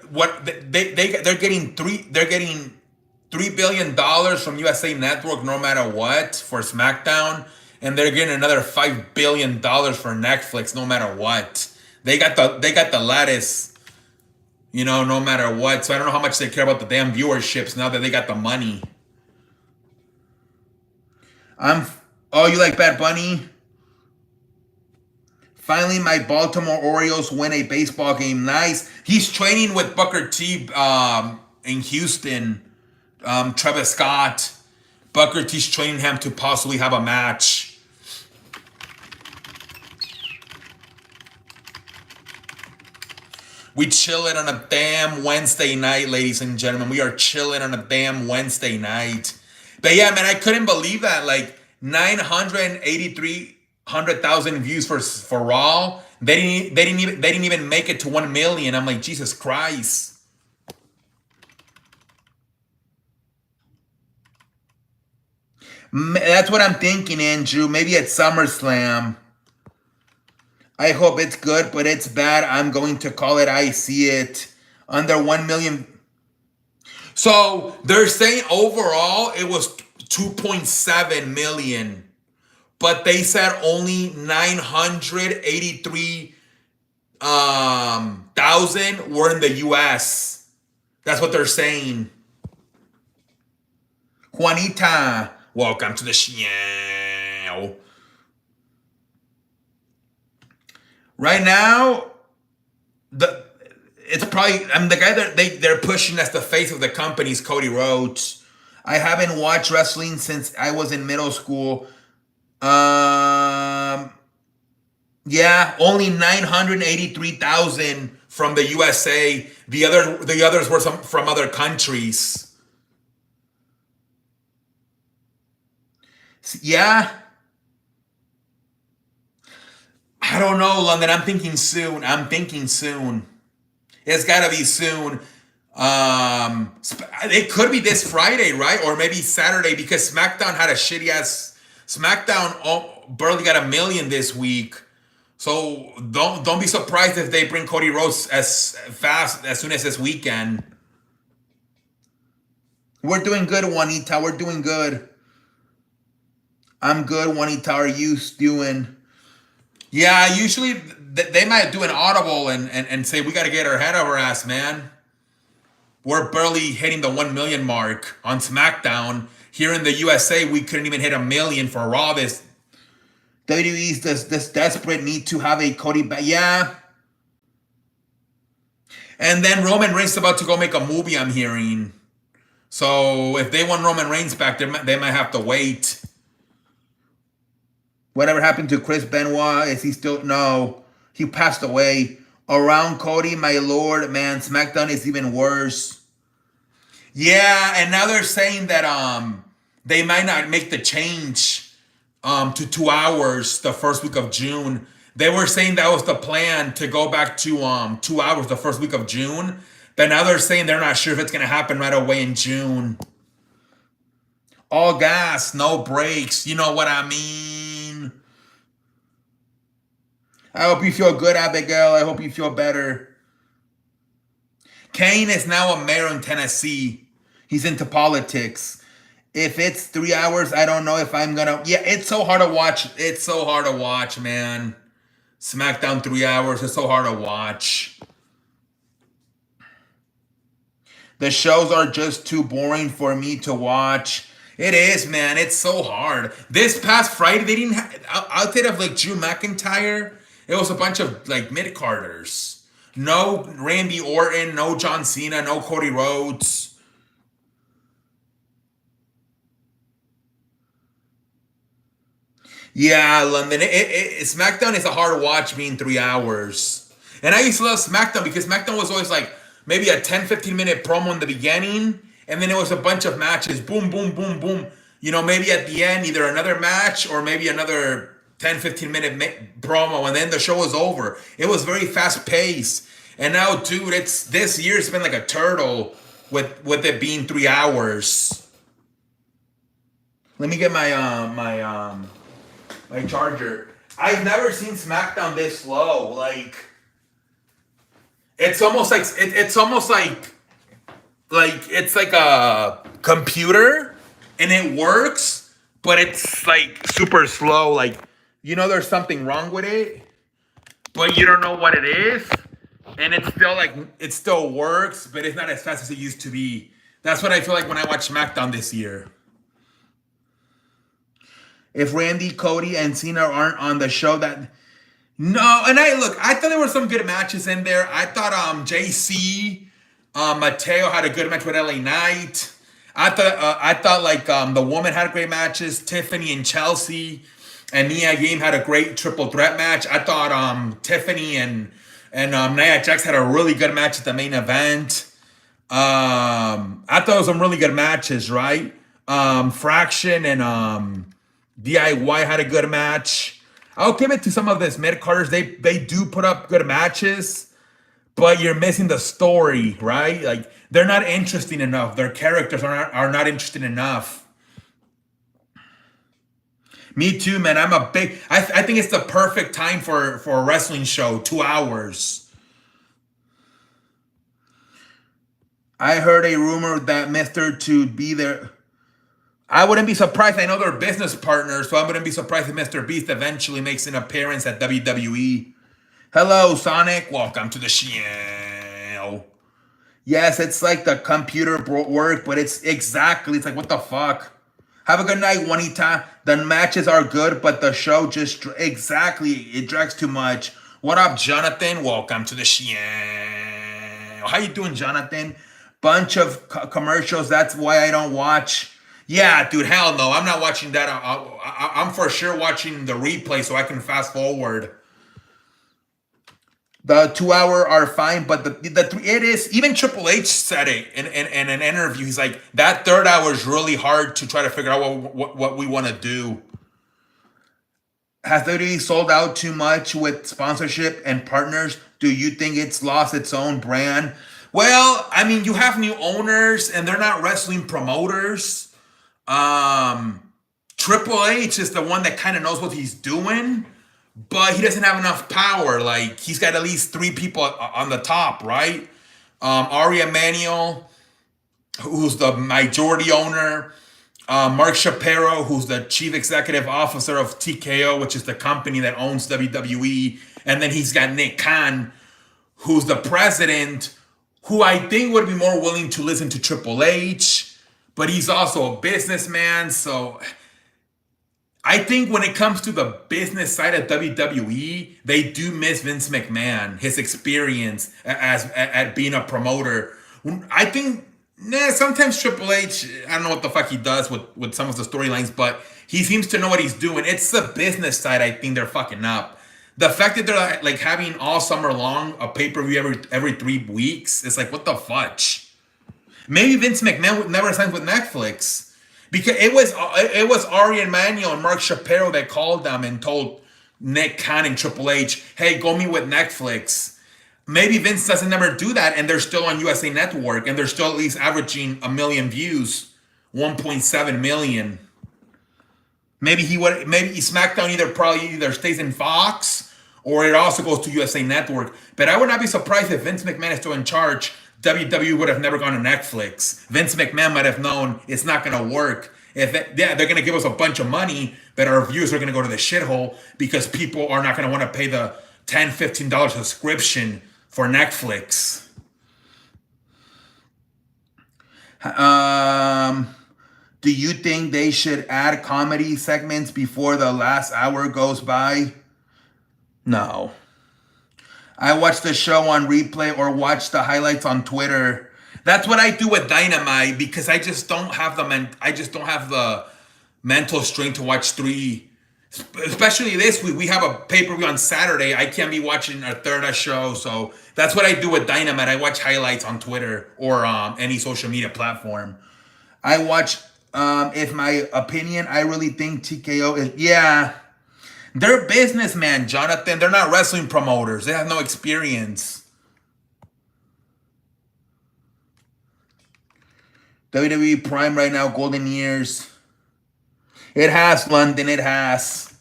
getting $3 billion from USA Network no matter what for SmackDown, and they're getting another $5 billion for Netflix no matter what. They got the lattice. You know, no matter what. So I don't know how much they care about the damn viewerships now that they got the money. Oh, you like Bad Bunny? Finally, my Baltimore Orioles win a baseball game. Nice. He's training with Booker T in Houston. Travis Scott. Booker T's training him to possibly have a match. We chilling on a damn Wednesday night, ladies and gentlemen. We are chilling on a damn Wednesday night. But yeah, man, I couldn't believe that. Like 983 100,000 views for Raw. They didn't even make it to 1 million. I'm like, Jesus Christ. That's what I'm thinking, Andrew. Maybe at SummerSlam. I hope it's good, but it's bad. I'm going to call it. I see it. Under 1 million. So they're saying overall it was 2.7 million, but they said only 983 thousand were in the US. That's what they're saying. Juanita, welcome to the show. Right now, it's probably the guy that they're pushing as the face of the company is Cody Rhodes. I haven't watched wrestling since I was in middle school. Yeah, only 983,000 from the USA. The others were some from other countries. Yeah. I don't know, London. I'm thinking soon. It's gotta be soon. It could be this Friday, right? Or maybe Saturday, because SmackDown had a shitty ass. SmackDown barely got 1 million this week. So don't be surprised if they bring Cody Rhodes as soon as this weekend. We're doing good, Juanita. We're doing good. I'm good, Juanita. How are you doing? Yeah, usually they might do an audible and say, we got to get our head over our ass, man. We're barely hitting the 1 million mark on SmackDown. Here in the USA, we couldn't even hit 1 million for Raw. This WWE's this desperate need to have a Cody back. Yeah. And then Roman Reigns is about to go make a movie, I'm hearing. So if they want Roman Reigns back, they might have to wait. Whatever happened to Chris Benoit? Is he still? No. He passed away. Around Cody, my lord, man, SmackDown is even worse. Yeah, and now they're saying that they might not make the change to 2 hours the first week of June. They were saying that was the plan, to go back to 2 hours the first week of June. But now they're saying they're not sure if it's gonna happen right away in June. All gas, no brakes. You know what I mean? I hope you feel good, Abigail. I hope you feel better. Kane is now a mayor in Tennessee. He's into politics. If it's 3 hours, I don't know if I'm gonna. Yeah, it's so hard to watch. It's so hard to watch, man. SmackDown 3 hours. It's so hard to watch. The shows are just too boring for me to watch. It is, man. It's so hard. This past Friday, they didn't have, outside of like Drew McIntyre, it was a bunch of like mid-carders. No Randy Orton, no John Cena, no Cody Rhodes. Yeah, London. SmackDown is a hard watch being 3 hours. And I used to love SmackDown because SmackDown was always like maybe a 10-15 minute promo in the beginning. And then it was a bunch of matches. Boom, boom, boom, boom. You know, maybe at the end, either another match or maybe another 10-15 minute promo. And then the show was over. It was very fast paced. And now, dude, this year's been like a turtle with it being 3 hours. Let me get my charger. I've never seen SmackDown this slow. Like, it's almost like it's like a computer and it works, but it's like super slow. Like, you know, there's something wrong with it, but you don't know what it is. And it's still like, it still works, but it's not as fast as it used to be. That's what I feel like when I watch SmackDown this year. If Randy, Cody, and Cena aren't on the show, that no. And I thought there were some good matches in there. I thought JC, Mateo had a good match with LA Knight. I thought like the woman had great matches. Tiffany and Chelsea and Nia James had a great triple threat match. I thought Tiffany and Nia Jax had a really good match at the main event. I thought it was some really good matches, right? Fraction and DIY had a good match. I'll give it to some of this mid carders. They do put up good matches, but you're missing the story, right? Like they're not interesting enough. Their characters are not interesting enough. Me too, man. I'm a big. I think it's the perfect time for a wrestling show. 2 hours. I heard a rumor that Mister to be there. I wouldn't be surprised. I know they're business partners, so I wouldn't be surprised if Mr. Beast eventually makes an appearance at WWE. Hello, Sonic. Welcome to the show. Yes, it's like the computer work, but it's like, what the fuck? Have a good night, Juanita. The matches are good, but the show just, exactly, it drags too much. What up, Jonathan? Welcome to the show. How you doing, Jonathan? Bunch of commercials. That's why I don't watch. Yeah, dude, hell no. I'm not watching that. I'm for sure watching the replay so I can fast forward. The 2 hour are fine, but it is, even Triple H said it in an interview. He's like, that third hour is really hard to try to figure out what we want to do. Has WWE sold out too much with sponsorship and partners? Do you think it's lost its own brand? Well, I mean, you have new owners and they're not wrestling promoters. Triple H is the one that kind of knows what he's doing, but he doesn't have enough power. Like, he's got at least 3 people on the top, right? Ari Emanuel, who's the majority owner. Mark Shapiro, who's the chief executive officer of TKO, which is the company that owns WWE. And then he's got Nick Khan, who's the president, who I think would be more willing to listen to Triple H, but he's also a businessman. So I think when it comes to the business side of WWE, they do miss Vince McMahon, his experience at being a promoter. I think sometimes Triple H, I don't know what the fuck he does with some of the storylines, but he seems to know what he's doing. It's the business side I think they're fucking up. The fact that they're like having all summer long a pay-per-view every 3 weeks, it's like, what the fudge? Maybe Vince McMahon would never sign with Netflix. Because it was Ari Emanuel and Mark Shapiro that called them and told Nick Khan and Triple H, hey, go meet with Netflix. Maybe Vince doesn't never do that and they're still on USA Network and they're still at least averaging 1 million views, 1.7 million. Maybe SmackDown either stays in Fox or it also goes to USA Network. But I would not be surprised if Vince McMahon is still in charge. WWE would have never gone to Netflix. Vince McMahon might have known it's not going to work. They're going to give us a bunch of money, but our views are going to go to the shithole because people are not going to want to pay the $10, $15 subscription for Netflix. Do you think they should add comedy segments before the last hour goes by? No. I watch the show on replay or watch the highlights on Twitter. That's what I do with Dynamite because I just don't have the mental strength to watch 3. Especially this week, we have a pay-per-view on Saturday. I can't be watching a third show, so that's what I do with Dynamite. I watch highlights on Twitter or any social media platform. I watch. If my opinion, I really think TKO is, yeah. They're businessmen, Jonathan. They're not wrestling promoters. They have no experience. WWE Prime right now, golden years. It has, London, it has.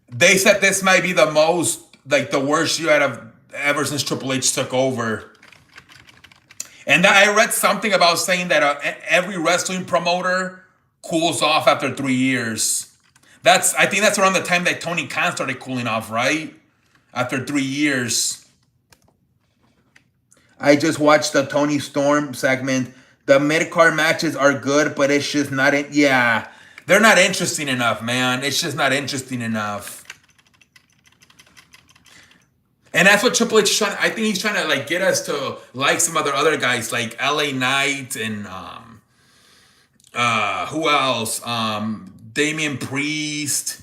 They said this might be the worst year out of ever since Triple H took over. And I read something about saying that every wrestling promoter cools off after 3 years. I think that's around the time that Tony Khan started cooling off, right? After 3 years. I just watched the Tony Storm segment. The mid-card matches are good, but it's just not, they're not interesting enough, man. It's just not interesting enough. And that's what Triple H is trying. I think he's trying to get us to like some other guys like LA Knight and who else? Damian Priest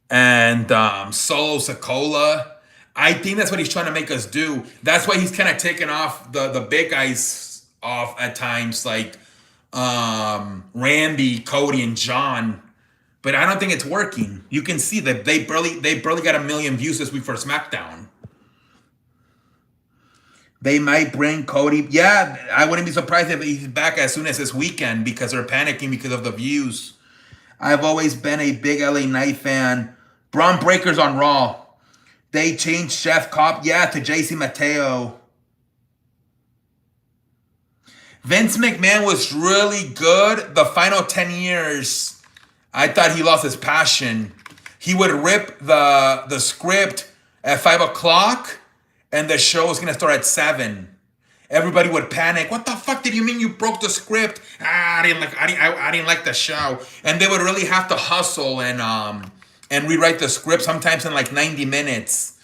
and Solo Sikoa. I think that's what he's trying to make us do. That's why he's kind of taking off the big guys off at times, like Randy, Cody, and John. But I don't think it's working. You can see that they barely got 1 million views this week for SmackDown. They might bring Cody. Yeah, I wouldn't be surprised if he's back as soon as this weekend because they're panicking because of the views. I've always been a big LA Knight fan. Braun Breakers on Raw. They changed Chef Cop, yeah, to JC Mateo. Vince McMahon was really good the final 10 years. I thought he lost his passion. He would rip the script at 5 o'clock, and the show was going to start at 7. Everybody would panic. What the fuck did you mean you broke the script? I didn't like the show. And they would really have to hustle and rewrite the script sometimes in like 90 minutes.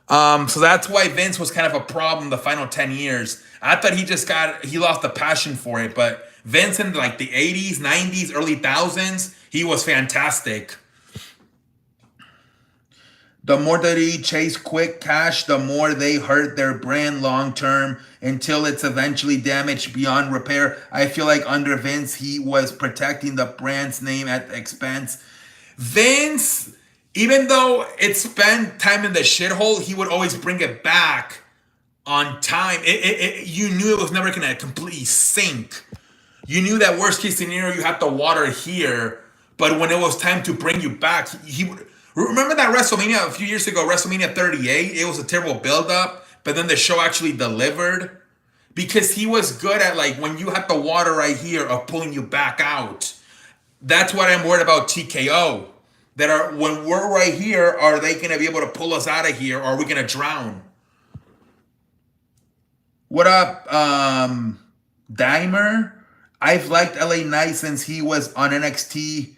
So that's why Vince was kind of a problem the final 10 years. I thought he lost the passion for it, but Vince in like the 80s, 90s, early thousands, he was fantastic. The more they chase quick cash, the more they hurt their brand long term until it's eventually damaged beyond repair. I feel like under Vince, he was protecting the brand's name at the expense. Vince, even though it spent time in the shithole, he would always bring it back on time. You knew it was never going to completely sink. You knew that worst case scenario, you had the water here, but when it was time to bring you back, he would. Remember that WrestleMania a few years ago, WrestleMania 38? It was a terrible build-up, but then the show actually delivered because he was good at, like, when you had the water right here of pulling you back out. That's what I'm worried about TKO. When we're right here, are they going to be able to pull us out of here, or are we going to drown? What up, Dimer? I've liked LA Knight since he was on NXT.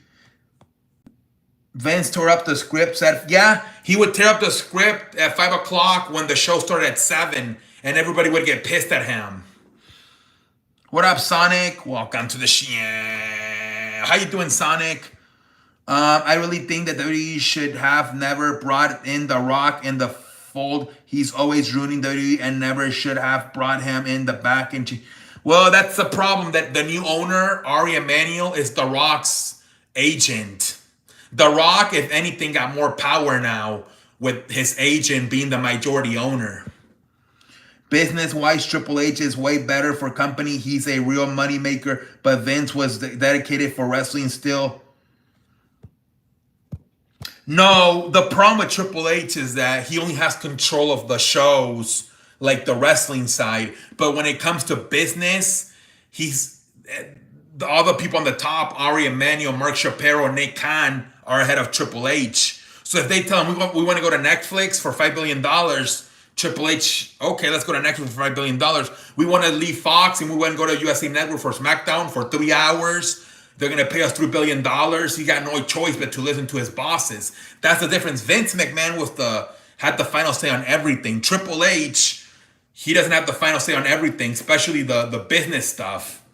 Vince tore up the script. Yeah, he would tear up the script at 5 o'clock when the show started at 7, and everybody would get pissed at him. What up, Sonic? Welcome to the show. How you doing, Sonic? I really think that WWE should have never brought in The Rock in the fold. He's always ruining WWE and never should have brought him in the back. Well, that's the problem, that the new owner, Ari Emanuel, is The Rock's agent. The Rock, if anything, got more power now with his agent being the majority owner. Business-wise, Triple H is way better for company. He's a real moneymaker, but Vince was dedicated for wrestling still. No, the problem with Triple H is that he only has control of the shows, like the wrestling side. But when it comes to business, all the people on the top, Ari Emanuel, Mark Shapiro, Nick Khan, are ahead of Triple H. So if they tell him we want to go to Netflix for $5 billion, Triple H, okay, let's go to Netflix for $5 billion. We want to leave Fox and we want to go to USA Network for SmackDown for 3 hours. They're going to pay us $3 billion. He got no choice but to listen to his bosses. That's the difference. Vince McMahon had the final say on everything. Triple H, he doesn't have the final say on everything, especially the business stuff.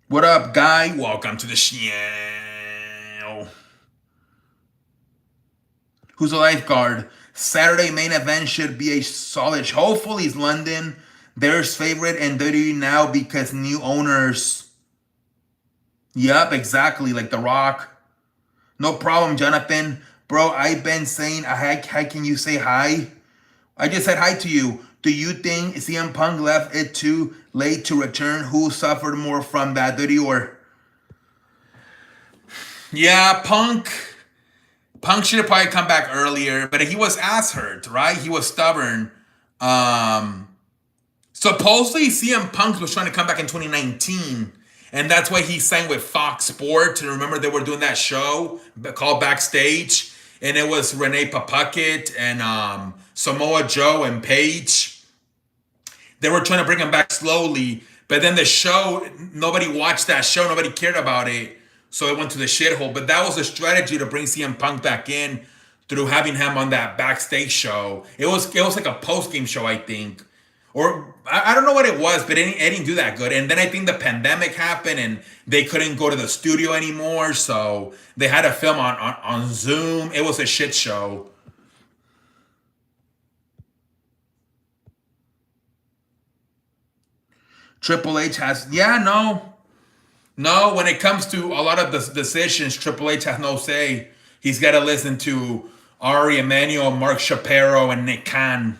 What up, Guy? Welcome to the show. Who's a lifeguard? Saturday main event should be a solid show. Hopefully it's London. There's favorite in WWE now because new owners. Yup, exactly. Like The Rock. No problem, Jonathan. Bro, I've been saying, how can you say hi? I just said hi to you. Do you think CM Punk left it too late to return? Who suffered more from that, Diddy or? Yeah, Punk should have probably come back earlier, but he was ass hurt, right? He was stubborn. Supposedly CM Punk was trying to come back in 2019, and that's why he signed with Fox Sports. And remember, they were doing that show called Backstage, and it was Renee Papuckett and Samoa Joe and Paige. They were trying to bring him back slowly, but then the show, nobody watched that show, nobody cared about it, so it went to the shithole. But that was a strategy to bring CM Punk back in through having him on that Backstage show. It was like a post-game show, I think. Or I don't know what it was, but it didn't do that good. And then I think the pandemic happened and they couldn't go to the studio anymore, so they had to film on Zoom. It was a shit show. Triple H has, yeah, no. No, when it comes to a lot of the decisions, Triple H has no say. He's got to listen to Ari Emanuel, Mark Shapiro, and Nick Khan.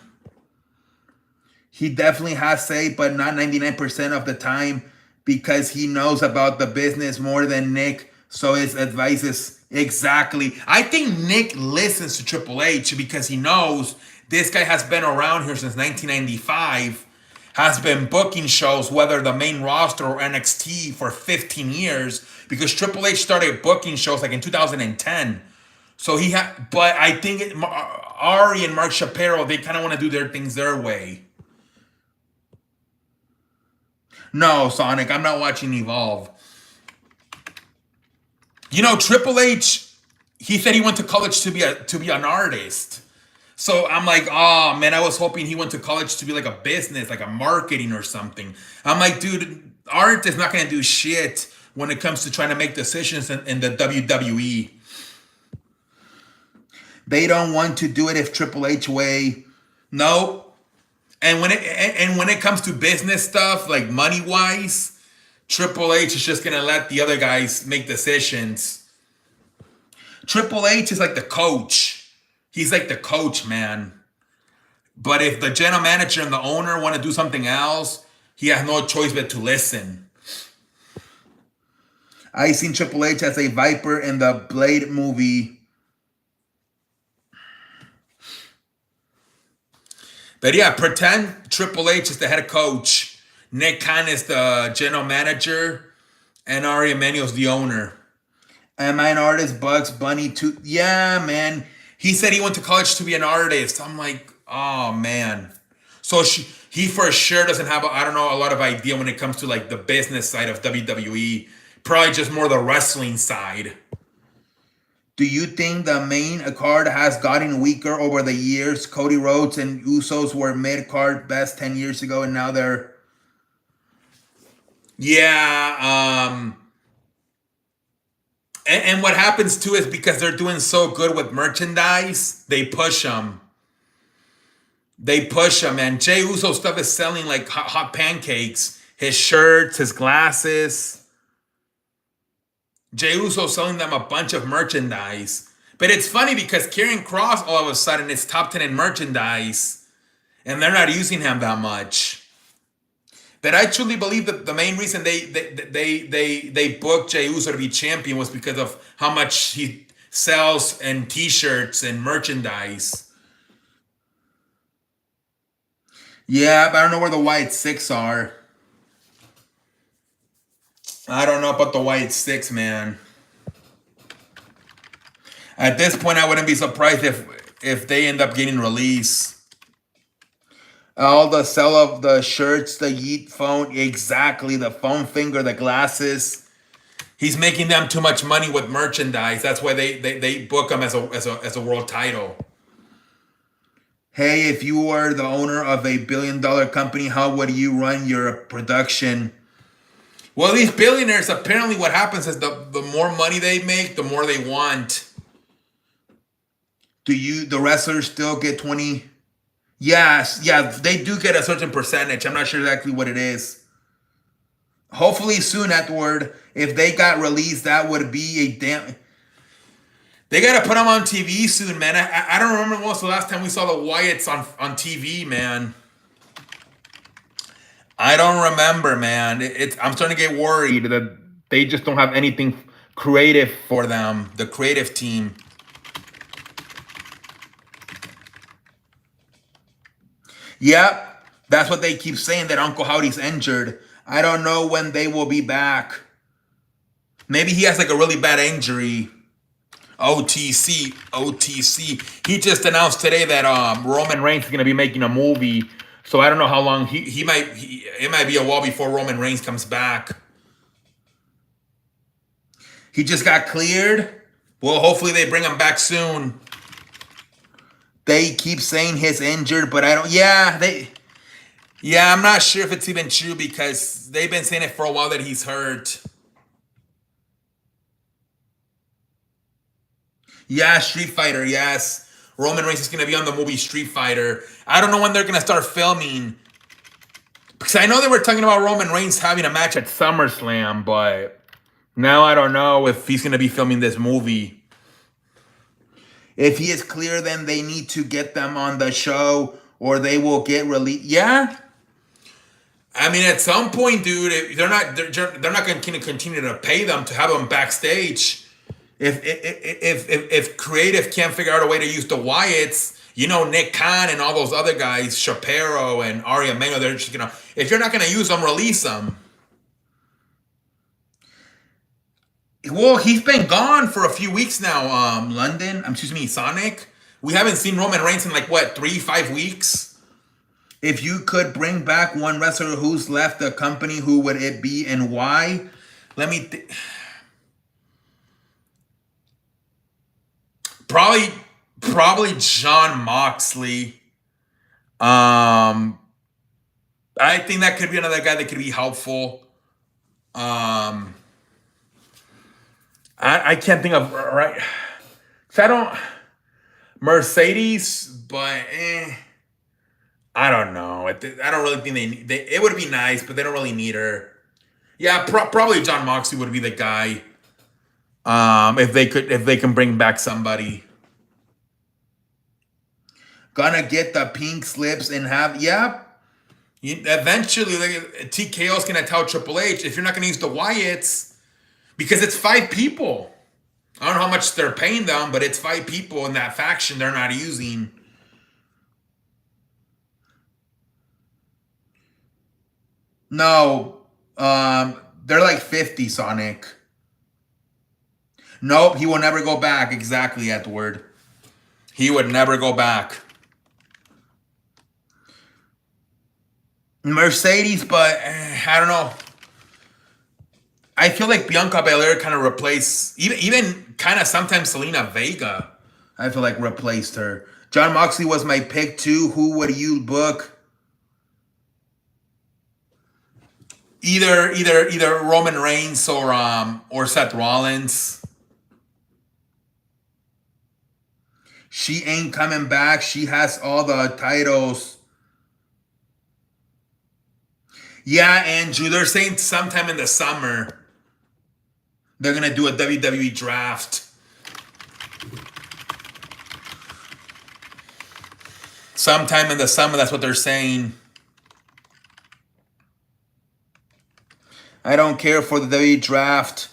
He definitely has say, but not 99% of the time because he knows about the business more than Nick. So his advice is exactly. I think Nick listens to Triple H because he knows this guy has been around here since 1995, has been booking shows, whether the main roster or NXT, for 15 years because Triple H started booking shows like in 2010. So he had, but I think Ari and Mark Shapiro, they kind of want to do their things their way. No, Sonic, I'm not watching Evolve. You know, Triple H, he said he went to college to be an artist. So I'm like, oh man, I was hoping he went to college to be like a business, like a marketing or something. I'm like, dude, art is not gonna do shit when it comes to trying to make decisions in the WWE. They don't want to do it if Triple H way. No. And when it comes to business stuff, like money wise, Triple H is just gonna let the other guys make decisions. Triple H is like the coach. He's like the coach, man. But if the general manager and the owner want to do something else, he has no choice but to listen. I seen Triple H as a Viper in the Blade movie. But yeah, pretend Triple H is the head coach. Nick Khan is the general manager. And Ari Emanuel's the owner. Am I an artist? Bugs Bunny too? Yeah, man. He said he went to college to be an artist. I'm like, oh, man. So he for sure doesn't have, I don't know, a lot of idea when it comes to like the business side of WWE. Probably just more the wrestling side. Do you think the main card has gotten weaker over the years? Cody Rhodes and Usos were mid-card best 10 years ago, and now they're... Yeah, and what happens too is because they're doing so good with merchandise, they push them. They push them, and Jey Uso stuff is selling like hot pancakes. His shirts, his glasses... Jey Uso selling them a bunch of merchandise. But it's funny because Karrion Kross all of a sudden is top 10 in merchandise. And they're not using him that much. But I truly believe that the main reason they booked Jey Uso to be champion was because of how much he sells in t-shirts and merchandise. Yeah, but I don't know where the White Six are. I don't know about the White Six, man. At this point, I wouldn't be surprised if they end up getting released. All the sell of the shirts, the Yeet phone, exactly, the foam finger, the glasses. He's making them too much money with merchandise. That's why they book him as a world title. Hey, if you were the owner of a billion-dollar company, how would you run your production? Well, these billionaires, apparently what happens is the more money they make, the more they want. Do the wrestlers still get 20? Yes, yeah, they do get a certain percentage. I'm not sure exactly what it is. Hopefully soon afterward, if they got released, that would be a damn... They got to put them on TV soon, man. I don't remember when was the last time we saw the Wyatts on TV, man. I don't remember, man. I'm starting to get worried that they just don't have anything creative for them, the creative team. Yep, that's what they keep saying, that Uncle Howdy's injured. I don't know when they will be back. Maybe he has like a really bad injury. OTC. He just announced today that Roman Reigns is going to be making a movie. So I don't know how long it might be a while before Roman Reigns comes back. He just got cleared. Well, hopefully they bring him back soon. They keep saying he's injured, but I don't. Yeah, I'm not sure if it's even true because they've been saying it for a while that he's hurt. Yeah, Street Fighter, yes. Roman Reigns is going to be on the movie Street Fighter. I don't know when they're going to start filming. Because I know they were talking about Roman Reigns having a match at SummerSlam, but Now I don't know if he's gonna be filming this movie. If he is clear, then they need to get them on the show, or they will get released. Yeah, I mean, at some point, dude, they're not going to continue to pay them to have them backstage. If creative can't figure out a way to use the Wyatts, you know, Nick Khan and all those other guys, Shapiro and Ari Emanuel, they're just gonna, if you're not gonna use them, release them. Well, he's been gone for a few weeks now. London, excuse me, Sonic. We haven't seen Roman Reigns in like what, 3, 5 weeks. If you could bring back one wrestler who's left the company, who would it be and why? Let me probably John Moxley. I think that could be another guy that could be helpful. I can't think of right. So I don't Mercedes, but I don't know. I don't really think they. It would be nice, but they don't really need her. Yeah, probably John Moxley would be the guy. If they can bring back somebody. Gonna get the pink slips and have, yeah. Eventually, like, TKO's gonna tell Triple H, if you're not gonna use the Wyatts, because it's 5 people. I don't know how much they're paying them, but it's 5 people in that faction they're not using. No, they're like 50, Sonic. Nope, he will never go back. Exactly, Edward. He would never go back. Mercedes, but I don't know. I feel like Bianca Belair kind of replaced, even kind of sometimes Selena Vega. I feel like replaced her. John Moxley was my pick too. Who would you book? Either Roman Reigns or Seth Rollins. She ain't coming back. She has all the titles. Yeah, Andrew, they're saying sometime in the summer they're gonna do a WWE draft. Sometime in the summer, that's what they're saying. I don't care for the WWE draft.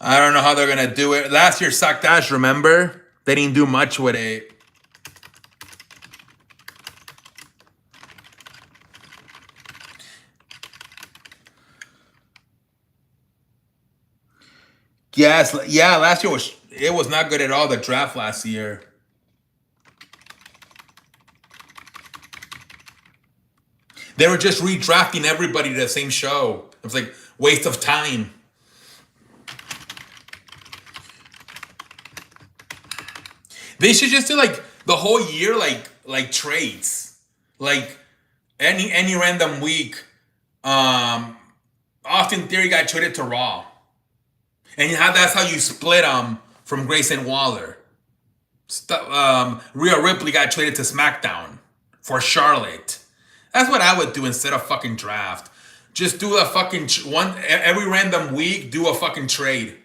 I don't know how they're gonna do it. Last year sucked ass, remember? They didn't do much with it. Yes, yeah, last year was not good at all, the draft last year. They were just redrafting everybody to the same show. It was like waste of time. They should just do like the whole year, like trades, like any random week. Austin Theory got traded to Raw, and that's how you split from Grayson Waller. Rhea Ripley got traded to SmackDown for Charlotte. That's what I would do instead of fucking draft. Just do a fucking one every random week. Do a fucking trade.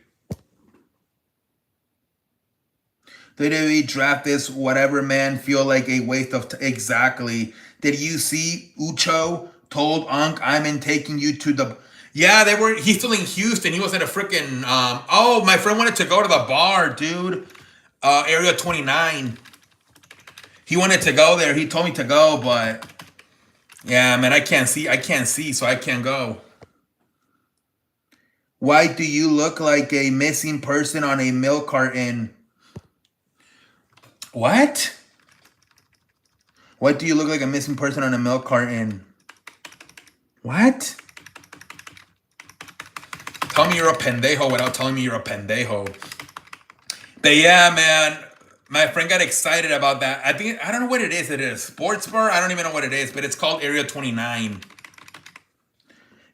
The WWE draft this whatever man feel like a waste of exactly. Did you see Ucho told Unk I'm in taking you to the yeah, they were he's still in Houston. He was at a freaking oh, my friend wanted to go to the bar, dude. Area 29. He wanted to go there. He told me to go, but yeah, man, I can't see, so I can't go. Why do you look like a missing person on a milk carton? What? Why do you look like a missing person on a milk carton? What? Tell me you're a pendejo without telling me you're a pendejo. But yeah, man, my friend got excited about that. I don't know what it is. It is a sports bar? I don't even know what it is, but it's called Area 29.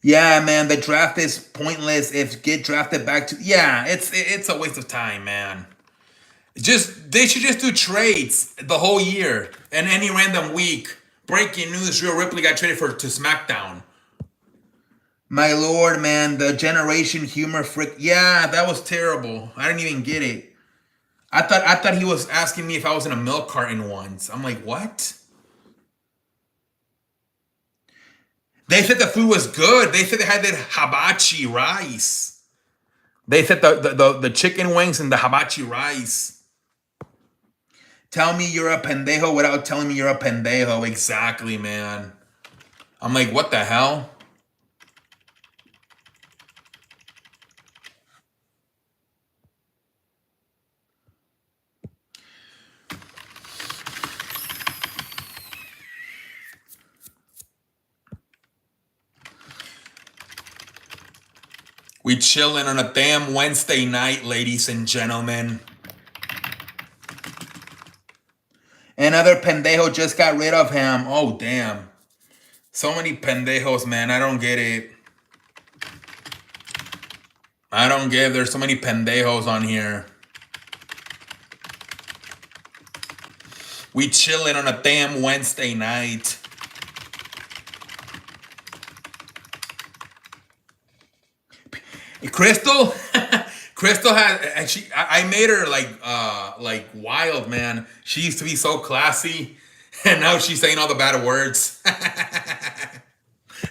Yeah, man, the draft is pointless if get drafted back to... Yeah, it's a waste of time, man. They should just do trades the whole year and any random week. Breaking news: Rhea Ripley got traded to SmackDown. My lord, man, the generation humor frick. Yeah, that was terrible. I didn't even get it. I thought he was asking me if I was in a milk carton once. I'm like, what? They said the food was good. They said they had that hibachi rice. They said the chicken wings and the hibachi rice. Tell me you're a pendejo without telling me you're a pendejo. Exactly, man. I'm like, what the hell? We chilling on a damn Wednesday night, ladies and gentlemen. Another pendejo just got rid of him. Oh, damn. So many pendejos, man. I don't get it. I don't get it. There's so many pendejos on here. We chilling on a damn Wednesday night. Crystal, Crystal had, and I made her like wild, man. She used to be so classy, and now she's saying all the bad words.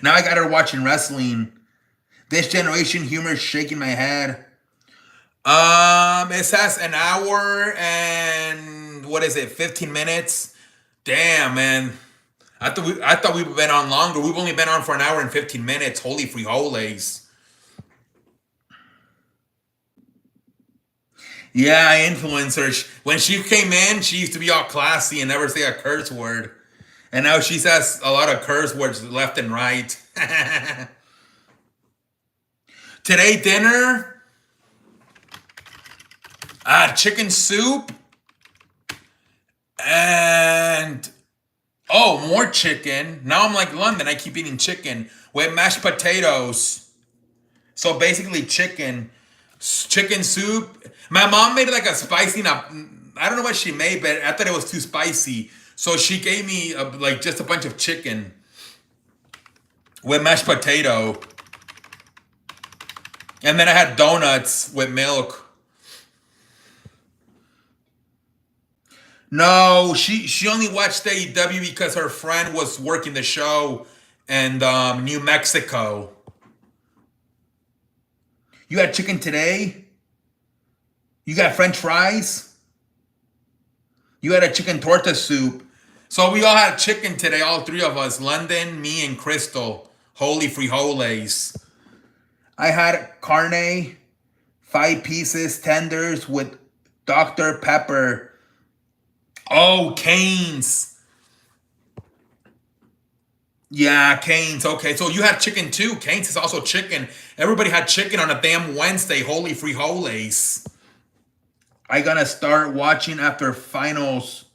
Now I got her watching wrestling. This generation humor is shaking my head. It says an hour and what is it, 15 minutes? Damn, man. I thought we've been on longer. We've only been on for an hour and 15 minutes. Holy frijoles. Yeah, influencers. When she came in, she used to be all classy and never say a curse word. And now she says a lot of curse words left and right. Today dinner, chicken soup and oh, more chicken. Now I'm like London. I keep eating chicken with mashed potatoes. So basically chicken soup. My mom made like a spicy. Now I don't know what she made, but I thought it was too spicy. So she gave me like just a bunch of chicken with mashed potato, and then I had donuts with milk. No, she only watched AEW because her friend was working the show in New Mexico. You had chicken today? You got French fries? You had a chicken torta soup. So we all had chicken today, all three of us. London, me, and Crystal. Holy frijoles. I had carne, 5 pieces, tenders with Dr. Pepper. Oh, Cane's. Yeah, Cane's. Okay, so you had chicken too. Cane's is also chicken. Everybody had chicken on a damn Wednesday. Holy frijoles. I gonna start watching after finals.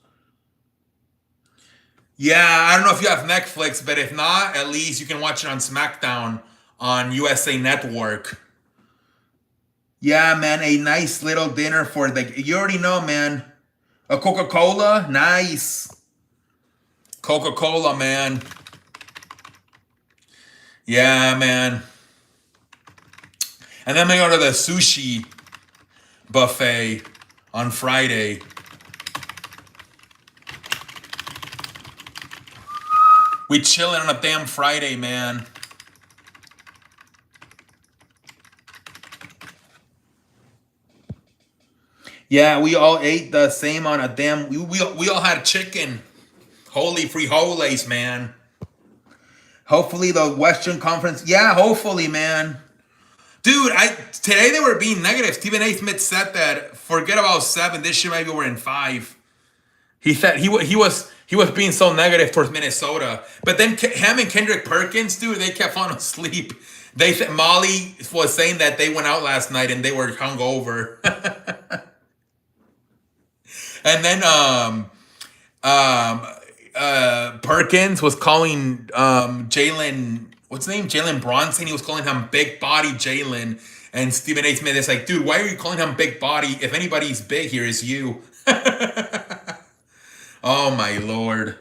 Yeah, I don't know if you have Netflix, but if not, at least you can watch it on SmackDown on USA Network. Yeah, man, a nice little dinner for the. You already know, man. A Coca-Cola, nice. Coca-Cola, man. Yeah, man. And then we go to the sushi buffet on Friday. We chilling on a damn Friday, man. Yeah, we all ate the same on a damn. We all had chicken. Holy frijoles, man. Hopefully the Western Conference. Yeah, hopefully, man. Dude, today they were being negative. Stephen A. Smith said that forget about 7. This year maybe we're in 5. He said he was being so negative towards Minnesota. But then him and Kendrick Perkins, dude, they kept falling asleep. They said Molly was saying that they went out last night and they were hungover. And then Perkins was calling Jalen, what's his name? Jalen Bronson. He was calling him Big Body Jalen. And Stephen A. Smith is like, dude, why are you calling him Big Body? If anybody's big here, it's you. Oh, my Lord.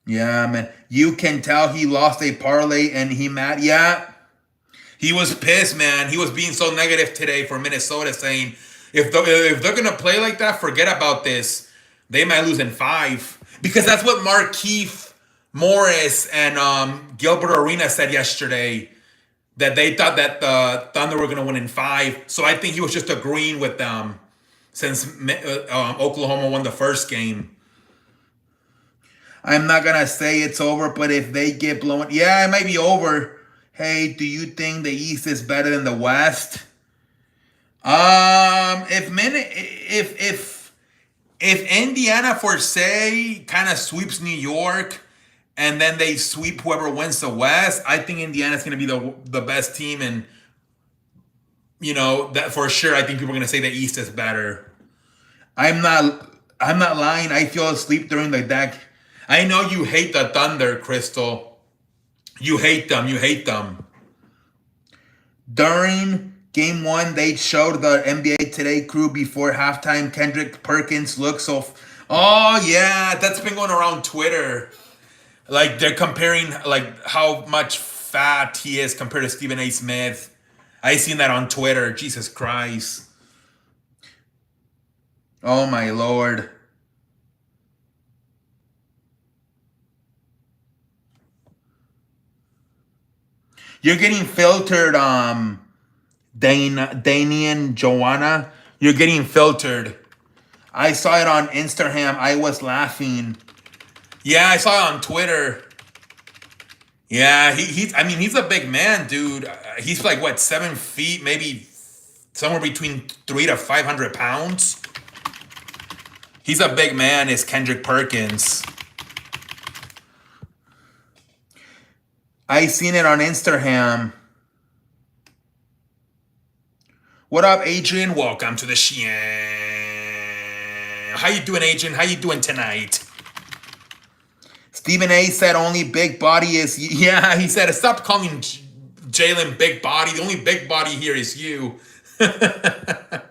Yeah, man. You can tell he lost a parlay and he mad. Yeah, he was pissed, man. He was being so negative today for Minnesota, saying if they're gonna play like that, forget about this. They might lose in five because that's what Markeith Morris and Gilbert Arenas said yesterday, that they thought that the Thunder were gonna win in five. So I think he was just agreeing with them since Oklahoma won the first game. I'm not gonna say it's over, but if they get blown, yeah, it might be over. Hey, do you think the East is better than the West? If Indiana for say kind of sweeps New York, and then they sweep whoever wins the West, I think Indiana's gonna be the best team, and that for sure. I think people are gonna say the East is better. I'm not. I'm not lying. I fell asleep during the deck. I know you hate the Thunder, Crystal. You hate them. You hate them. During game one, they showed the NBA Today crew before halftime. Kendrick Perkins looks so. Oh yeah, that's been going around Twitter. Like they're comparing like how much fat he is compared to Stephen A. Smith. I seen that on Twitter. Jesus Christ. Oh my Lord. You're getting filtered, Danian Joanna. You're getting filtered. I saw it on Instagram. I was laughing. Yeah, I saw it on Twitter. Yeah, he's a big man, dude. He's like what, 7 feet, maybe somewhere between 300 to 500 pounds. He's a big man. Is Kendrick Perkins? I seen it on Instagram. What up, Adrian? Welcome to the show. How you doing, Adrian? How you doing tonight? Stephen A. said only big body is... Yeah, he said, stop calling Jalen big body. The only big body here is you. And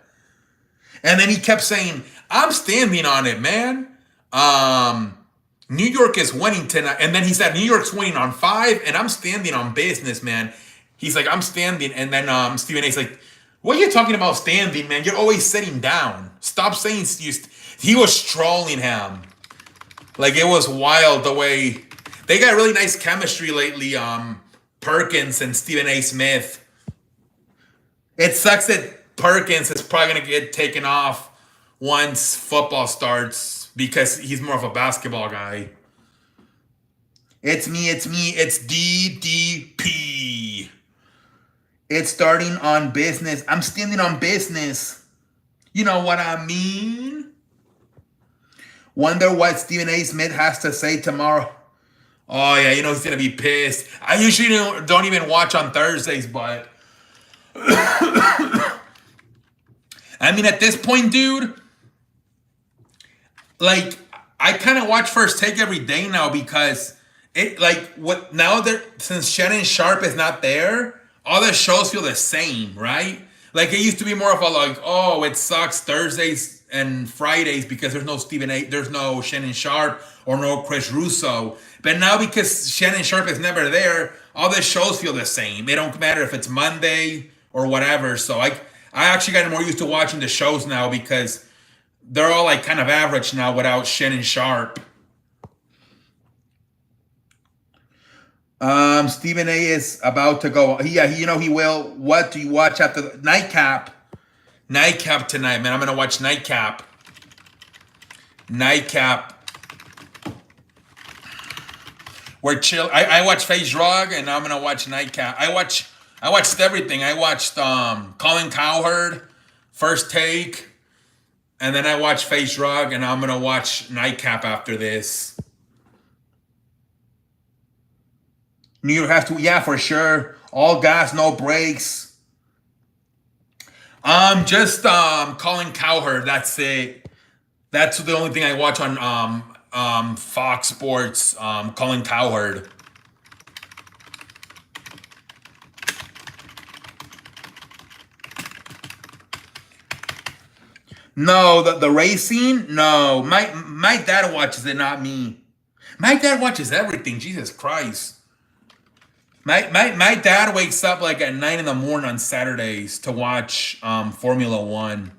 then he kept saying, I'm standing on it, man. New York is winning tonight. And then he said, New York's winning on 5, and I'm standing on business, man. He's like, I'm standing. And then Stephen A's like, what are you talking about standing, man? You're always sitting down. Stop saying he was trolling him. Like, it was wild the way they got really nice chemistry lately. Perkins and Stephen A. Smith. It sucks that Perkins is probably gonna get taken off once football starts because he's more of a basketball guy. It's me, it's DDP. It's starting on business. I'm standing on business. You know what I mean? Wonder what Stephen A. Smith has to say tomorrow. Oh yeah, he's gonna be pissed. I usually don't even watch on Thursdays, but I mean, at this point, dude, like, I kind of watch First Take every day now because since Shannon Sharp is not there, all the shows feel the same, right? Like, it used to be more of a like, oh, it sucks Thursdays and Fridays because there's no Shannon Sharp or no Chris Russo. But now because Shannon Sharp is never there, all the shows feel the same. It don't matter if it's Monday or whatever. So I actually got more used to watching the shows now because they're all like kind of average now without Shannon Sharp. Stephen A. is about to go. He will. What do you watch after the Nightcap? Nightcap tonight, man. I'm gonna watch Nightcap. Nightcap. We're chill. I watched FaZe Rug, and I'm gonna watch Nightcap. I watched everything. I watched Colin Cowherd, First Take, and then I watched FaZe Rug, and I'm gonna watch Nightcap after this. New York has to, yeah, for sure. All gas, no brakes. Just Colin Cowherd. That's it. That's the only thing I watch on Fox Sports. Colin Cowherd. No, the racing. No, my dad watches it, not me. My dad watches everything. Jesus Christ. My dad wakes up like at 9 in the morning on Saturdays to watch Formula One.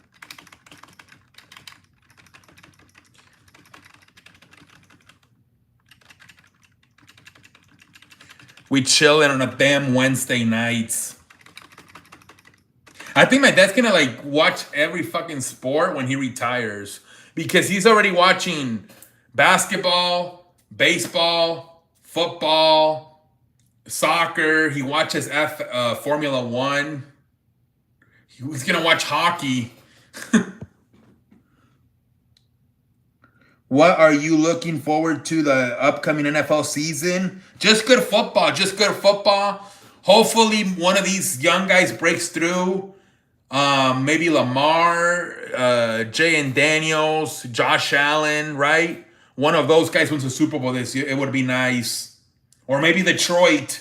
We chill in on a damn Wednesday nights. I think my dad's gonna like watch every fucking sport when he retires because he's already watching basketball, baseball, football, soccer. He watches Formula One. He's gonna watch hockey. What are you looking forward to the upcoming NFL season? Just good football. Just good football. Hopefully, one of these young guys breaks through. Maybe Lamar, Jay and Daniels, Josh Allen, right? One of those guys wins the Super Bowl this year. It would be nice. Or maybe Detroit.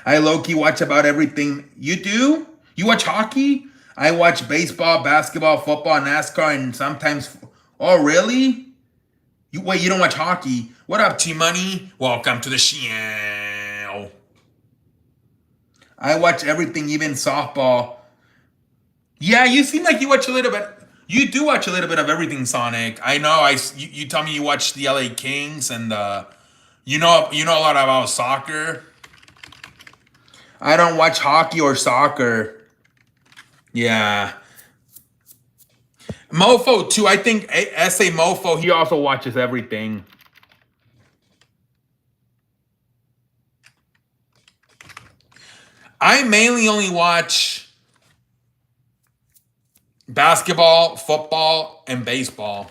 I low-key watch about everything. You do? You watch hockey? I watch baseball, basketball, football, NASCAR, and sometimes... Oh, really? Wait, you don't watch hockey? What up, T-Money? Welcome to the show. I watch everything, even softball. Yeah, you seem like you watch a little bit. You do watch a little bit of everything, Sonic. I know. You tell me you watch the LA Kings and you know a lot about soccer. I don't watch hockey or soccer. Yeah. Mofo too. I think SA Mofo. He also watches everything. I mainly only watch basketball, football, and baseball.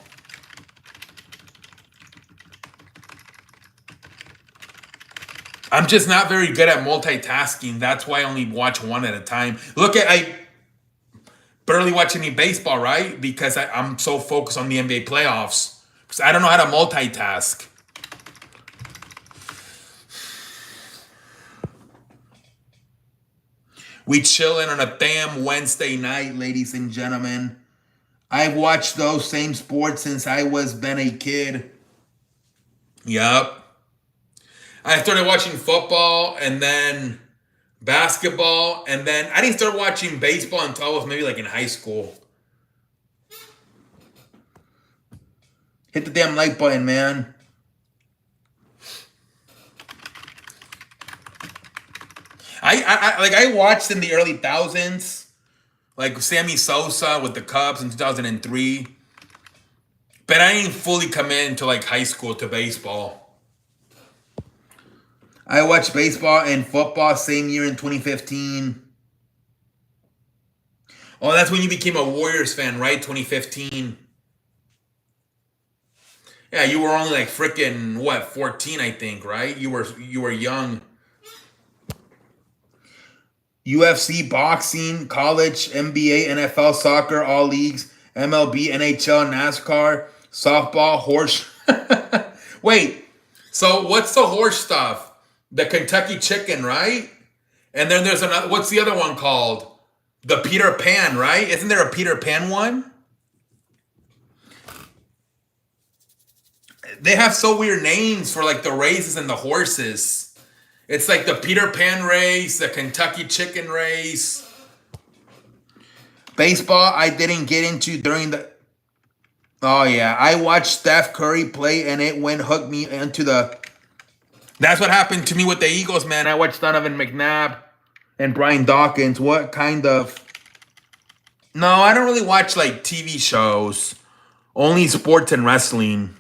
I'm just not very good at multitasking. That's why I only watch one at a time. I barely watch any baseball, right? Because I'm so focused on the NBA playoffs. Because I don't know how to multitask. We chillin' on a damn Wednesday night, ladies and gentlemen. I've watched those same sports since I was been a kid. Yup. I started watching football and then basketball, and then I didn't start watching baseball until I was maybe like in high school. Hit the damn like button, man. I watched in the early thousands, like Sammy Sosa with the Cubs in 2003. But I didn't fully come in until like high school to baseball. I watched baseball and football same year in 2015. Oh, that's when you became a Warriors fan, right? 2015. Yeah, you were only like freaking 14, I think, right? You were young. UFC, boxing, college, NBA, NFL, soccer, all leagues, MLB, NHL, NASCAR, softball, horse. Wait, so what's the horse stuff? The Kentucky Chicken, right? And then there's another, what's the other one called? The Peter Pan, right? Isn't there a Peter Pan one? They have so weird names for like the races and the horses. It's like the Peter Pan race, the Kentucky Chicken race. Baseball, I didn't get into during the... Oh, yeah. I watched Steph Curry play, and it hooked me into the... That's what happened to me with the Eagles, man. I watched Donovan McNabb and Brian Dawkins. What kind of... No, I don't really watch, like, TV shows. Only sports and wrestling.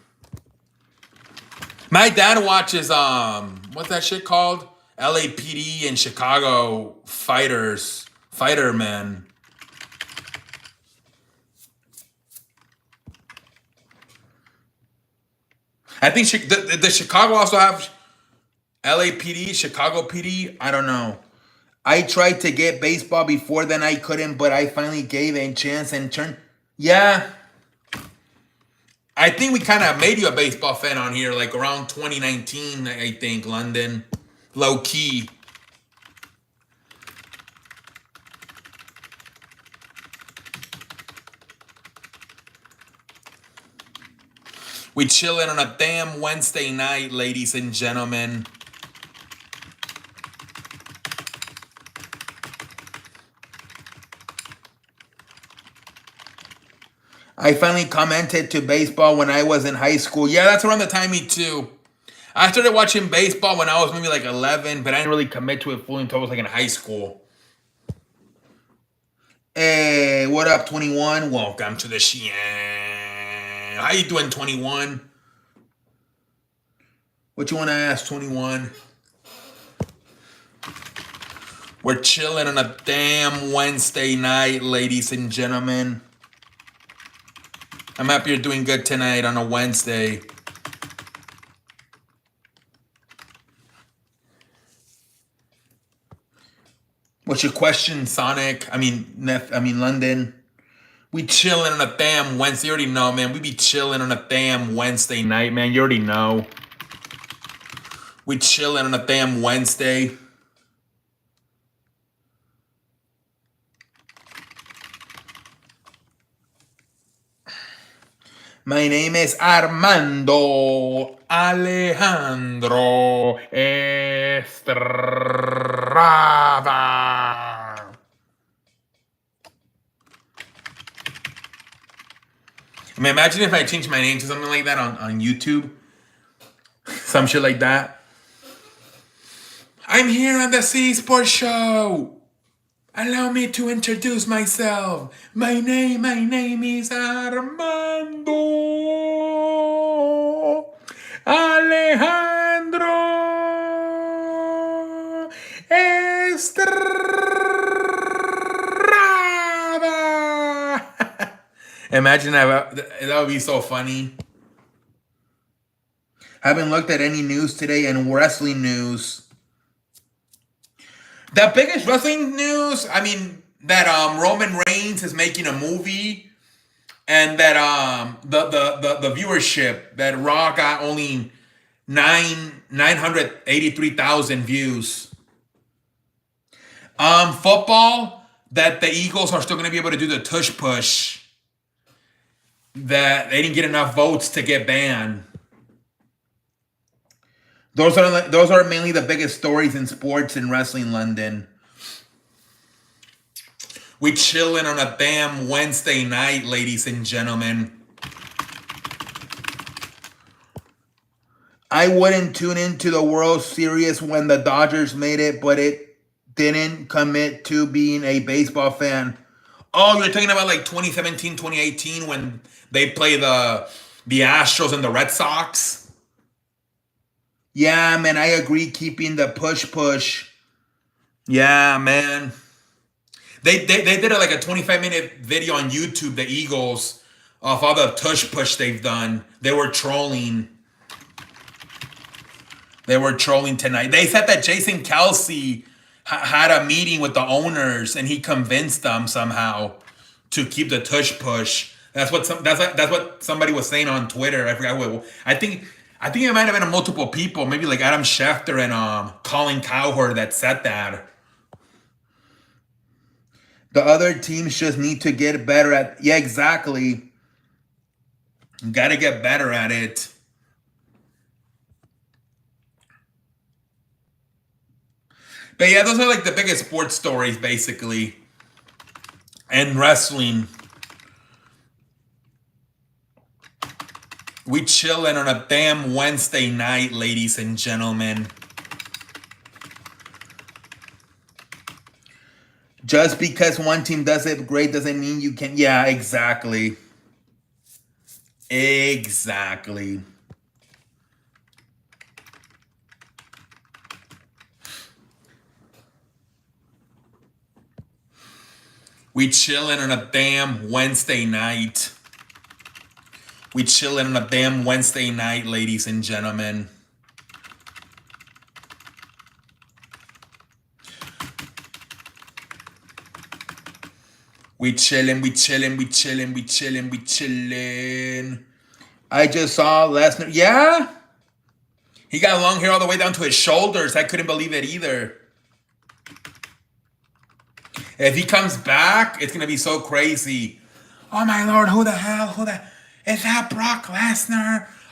My dad watches, what's that shit called? LAPD and Chicago Fightermen. I think the Chicago also have LAPD, Chicago PD. I don't know. I tried to get baseball before then I couldn't, but I finally gave a chance and turned. Yeah. I think we kind of made you a baseball fan on here, like around 2019, I think, London. Low key. We chilling on a damn Wednesday night, ladies and gentlemen. I finally commented to baseball when I was in high school. Yeah, that's around the time me too. I started watching baseball when I was maybe like 11, but I didn't really commit to it fully until I was like in high school. Hey, what up, 21? Welcome to the show. How you doing, 21? What you want to ask, 21? We're chilling on a damn Wednesday night, ladies and gentlemen. I'm happy you're doing good tonight on a Wednesday. What's your question, Sonic? I mean, London. We chilling on a damn Wednesday. You already know, man. We be chilling on a damn Wednesday night, man. You already know. We chilling on a damn Wednesday. My name is Armando Alejandro Estrada. I mean, imagine if I changed my name to something like that on YouTube. Some shit like that. I'm here on the C Sports Show. Allow me to introduce myself. My name is Armando Alejandro Estrada. Imagine that would be so funny. Haven't looked at any news today and wrestling news. The biggest wrestling news, I mean, that Roman Reigns is making a movie, and that the viewership that Raw got only 983,000 views. Football, that the Eagles are still going to be able to do the tush push. That they didn't get enough votes to get banned. Those are mainly the biggest stories in sports and wrestling, London. We chilling on a damn Wednesday night, ladies and gentlemen. I wouldn't tune into the World Series when the Dodgers made it, but it didn't commit to being a baseball fan. Oh, you're talking about like 2017, 2018 when they play the Astros and the Red Sox? Yeah, man, I agree. Keeping the push. Yeah, man. They did like a 25-minute video on YouTube, the Eagles, of all the tush push they've done. They were trolling. Tonight. They said that Jason Kelsey had a meeting with the owners and he convinced them somehow to keep the tush push. That's what somebody was saying on Twitter. I forgot what. I think it might have been multiple people, maybe like Adam Schefter and Colin Cowherd that said that. The other teams just need to get better at. Yeah, exactly. Got to get better at it. But yeah, those are like the biggest sports stories, basically. And wrestling. We chilling on a damn Wednesday night, ladies and gentlemen. Just because one team does it great doesn't mean you can. Yeah, exactly. Exactly. We chilling on a damn Wednesday night. We chilling on a damn Wednesday night, ladies and gentlemen. We chilling. I just saw Lesnar. Yeah? He got long hair all the way down to his shoulders. I couldn't believe it either. If he comes back, it's going to be so crazy. Oh my Lord, who the hell? Is that Brock Lesnar?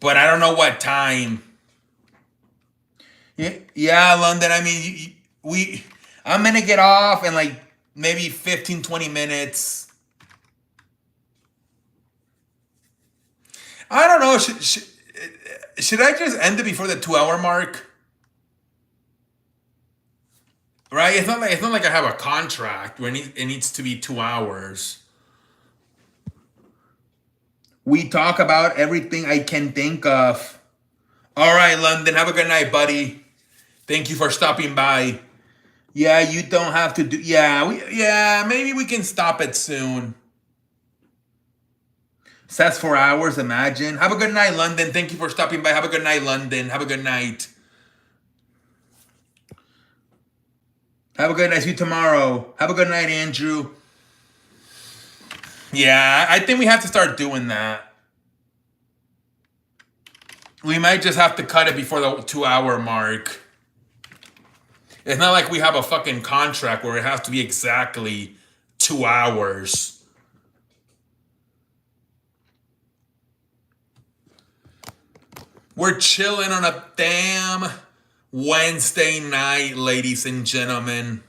but I don't know what time. Yeah, London. I mean, I'm gonna get off in like maybe 15, 20 minutes. I don't know. Should I just end it before the 2 hour mark? Right? It's not like I have a contract where it needs to be 2 hours. We talk about everything I can think of. All right, London. Have a good night, buddy. Thank you for stopping by. Yeah, you don't have to do. Yeah, maybe we can stop it soon. Says 4 hours. Imagine. Have a good night, London. Thank you for stopping by. Have a good night, London. Have a good night. Have a good night. See you tomorrow. Have a good night, Andrew. Yeah, I think we have to start doing that. We might just have to cut it before the 2 hour mark. It's not like we have a fucking contract where it has to be exactly 2 hours. We're chilling on a damn Wednesday night, ladies and gentlemen.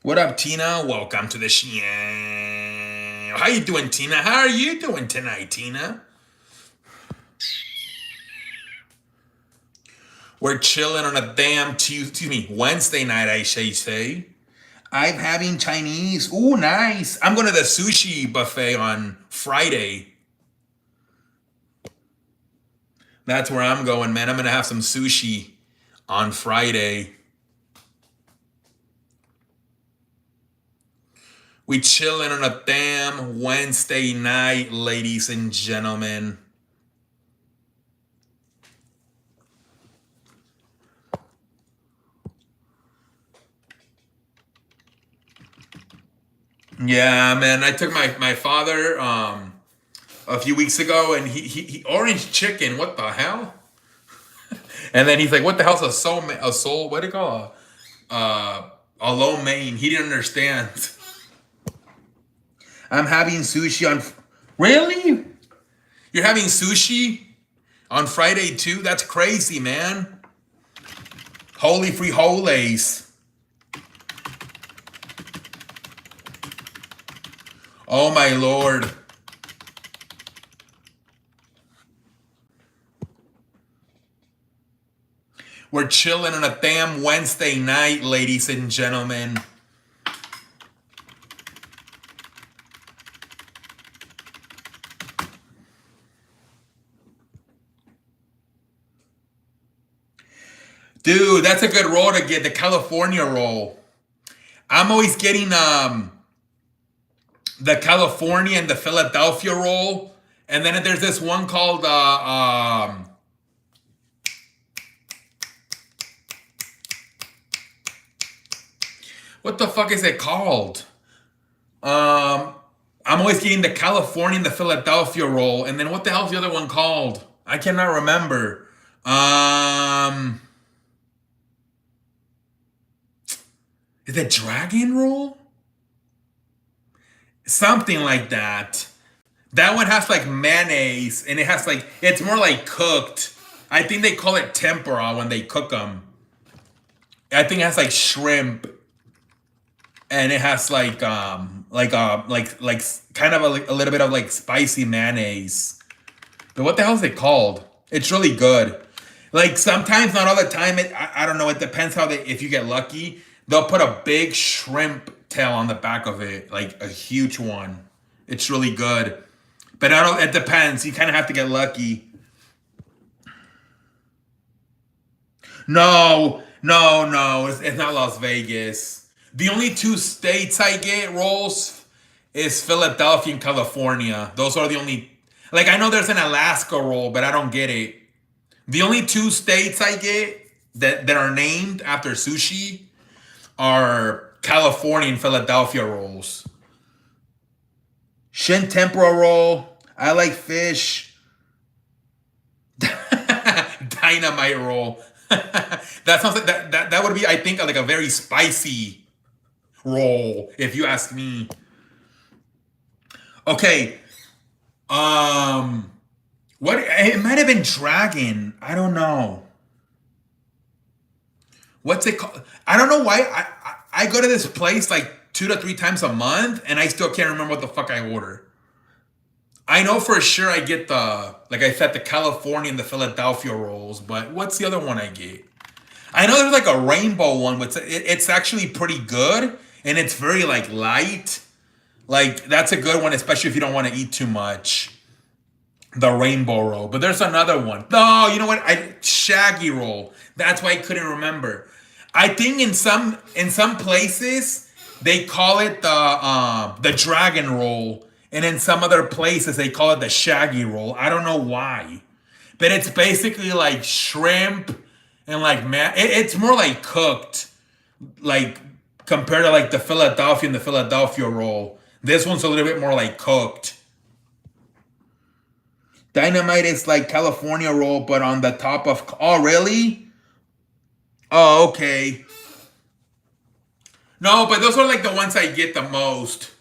What up, Tina? Welcome to the show. How you doing, Tina? How are you doing tonight, Tina? We're chilling on a damn Wednesday night, I say. I'm having Chinese. Ooh, nice. I'm going to the sushi buffet on Friday. That's where I'm going, man. I'm going to have some sushi on Friday. We chilling on a damn Wednesday night, ladies and gentlemen. Yeah, man. I took my father a few weeks ago, and he orange chicken. What the hell? And then he's like, "What the hell's a soul? What do you call a lo mein?" He didn't understand. I'm having sushi on. Really? You're having sushi on Friday too? That's crazy, man. Holy free holies. Oh my Lord. We're chilling on a damn Wednesday night, ladies and gentlemen. Dude, that's a good roll to get, the California roll. I'm always getting the California and the Philadelphia roll. And then there's this one called what the fuck is it called? I'm always getting the California and the Philadelphia roll. And then what the hell's the other one called? I cannot remember. Is it dragon roll? Something like that. That one has like mayonnaise, and it has like, it's more like cooked. I think they call it tempura when they cook them. I think it has like shrimp, and it has like kind of a little bit of like spicy mayonnaise. But what the hell is it called? It's really good. Like sometimes, not all the time. I don't know. It depends if you get lucky. They'll put a big shrimp tail on the back of it, like a huge one. It's really good. But it depends. You kind of have to get lucky. No. It's not Las Vegas. The only two states I get rolls is Philadelphia and California. Those are the only. Like, I know there's an Alaska roll, but I don't get it. The only two states I get that are named after sushi are California and Philadelphia rolls. Shin tempura roll. I like fish. Dynamite roll. That sounds like that would be, I think, like a very spicy roll, if you ask me. Okay. Um, what? It might have been Dragon. I don't know. What's it called? I don't know why. I go to this place like 2 to 3 times a month, and I still can't remember what the fuck I order. I know for sure I get the, like I said, the California and the Philadelphia rolls, but what's the other one I get? I know there's like a rainbow one, but it's actually pretty good, and it's very like light. Like that's a good one, especially if you don't want to eat too much. The rainbow roll, but there's another one. No, you know what? I Shaggy roll. That's why I couldn't remember. I think in some places they call it the dragon roll, and in some other places they call it the shaggy roll. I don't know why, but it's basically like shrimp and like man. It's more like cooked, like compared to like the Philadelphia and the Philadelphia roll. This one's a little bit more like cooked. Dynamite is like California roll, but on the top of. Oh, really? Oh, okay. No, but those are like the ones I get the most.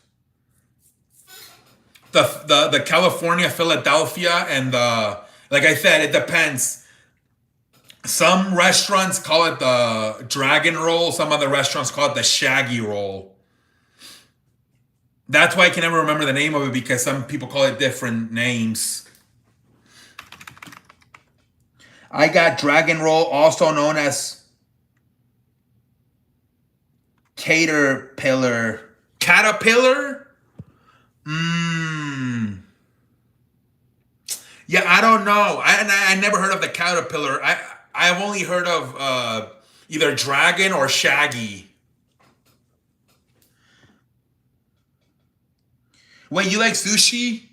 The California, Philadelphia, and the, like I said, it depends. Some restaurants call it the dragon roll. Some other restaurants call it the shaggy roll. That's why I can never remember the name of it because some people call it different names. I got dragon roll, also known as caterpillar. Caterpillar? Mmm. Yeah, I don't know. I never heard of the caterpillar. I've only heard of either dragon or shaggy. Wait, you like sushi,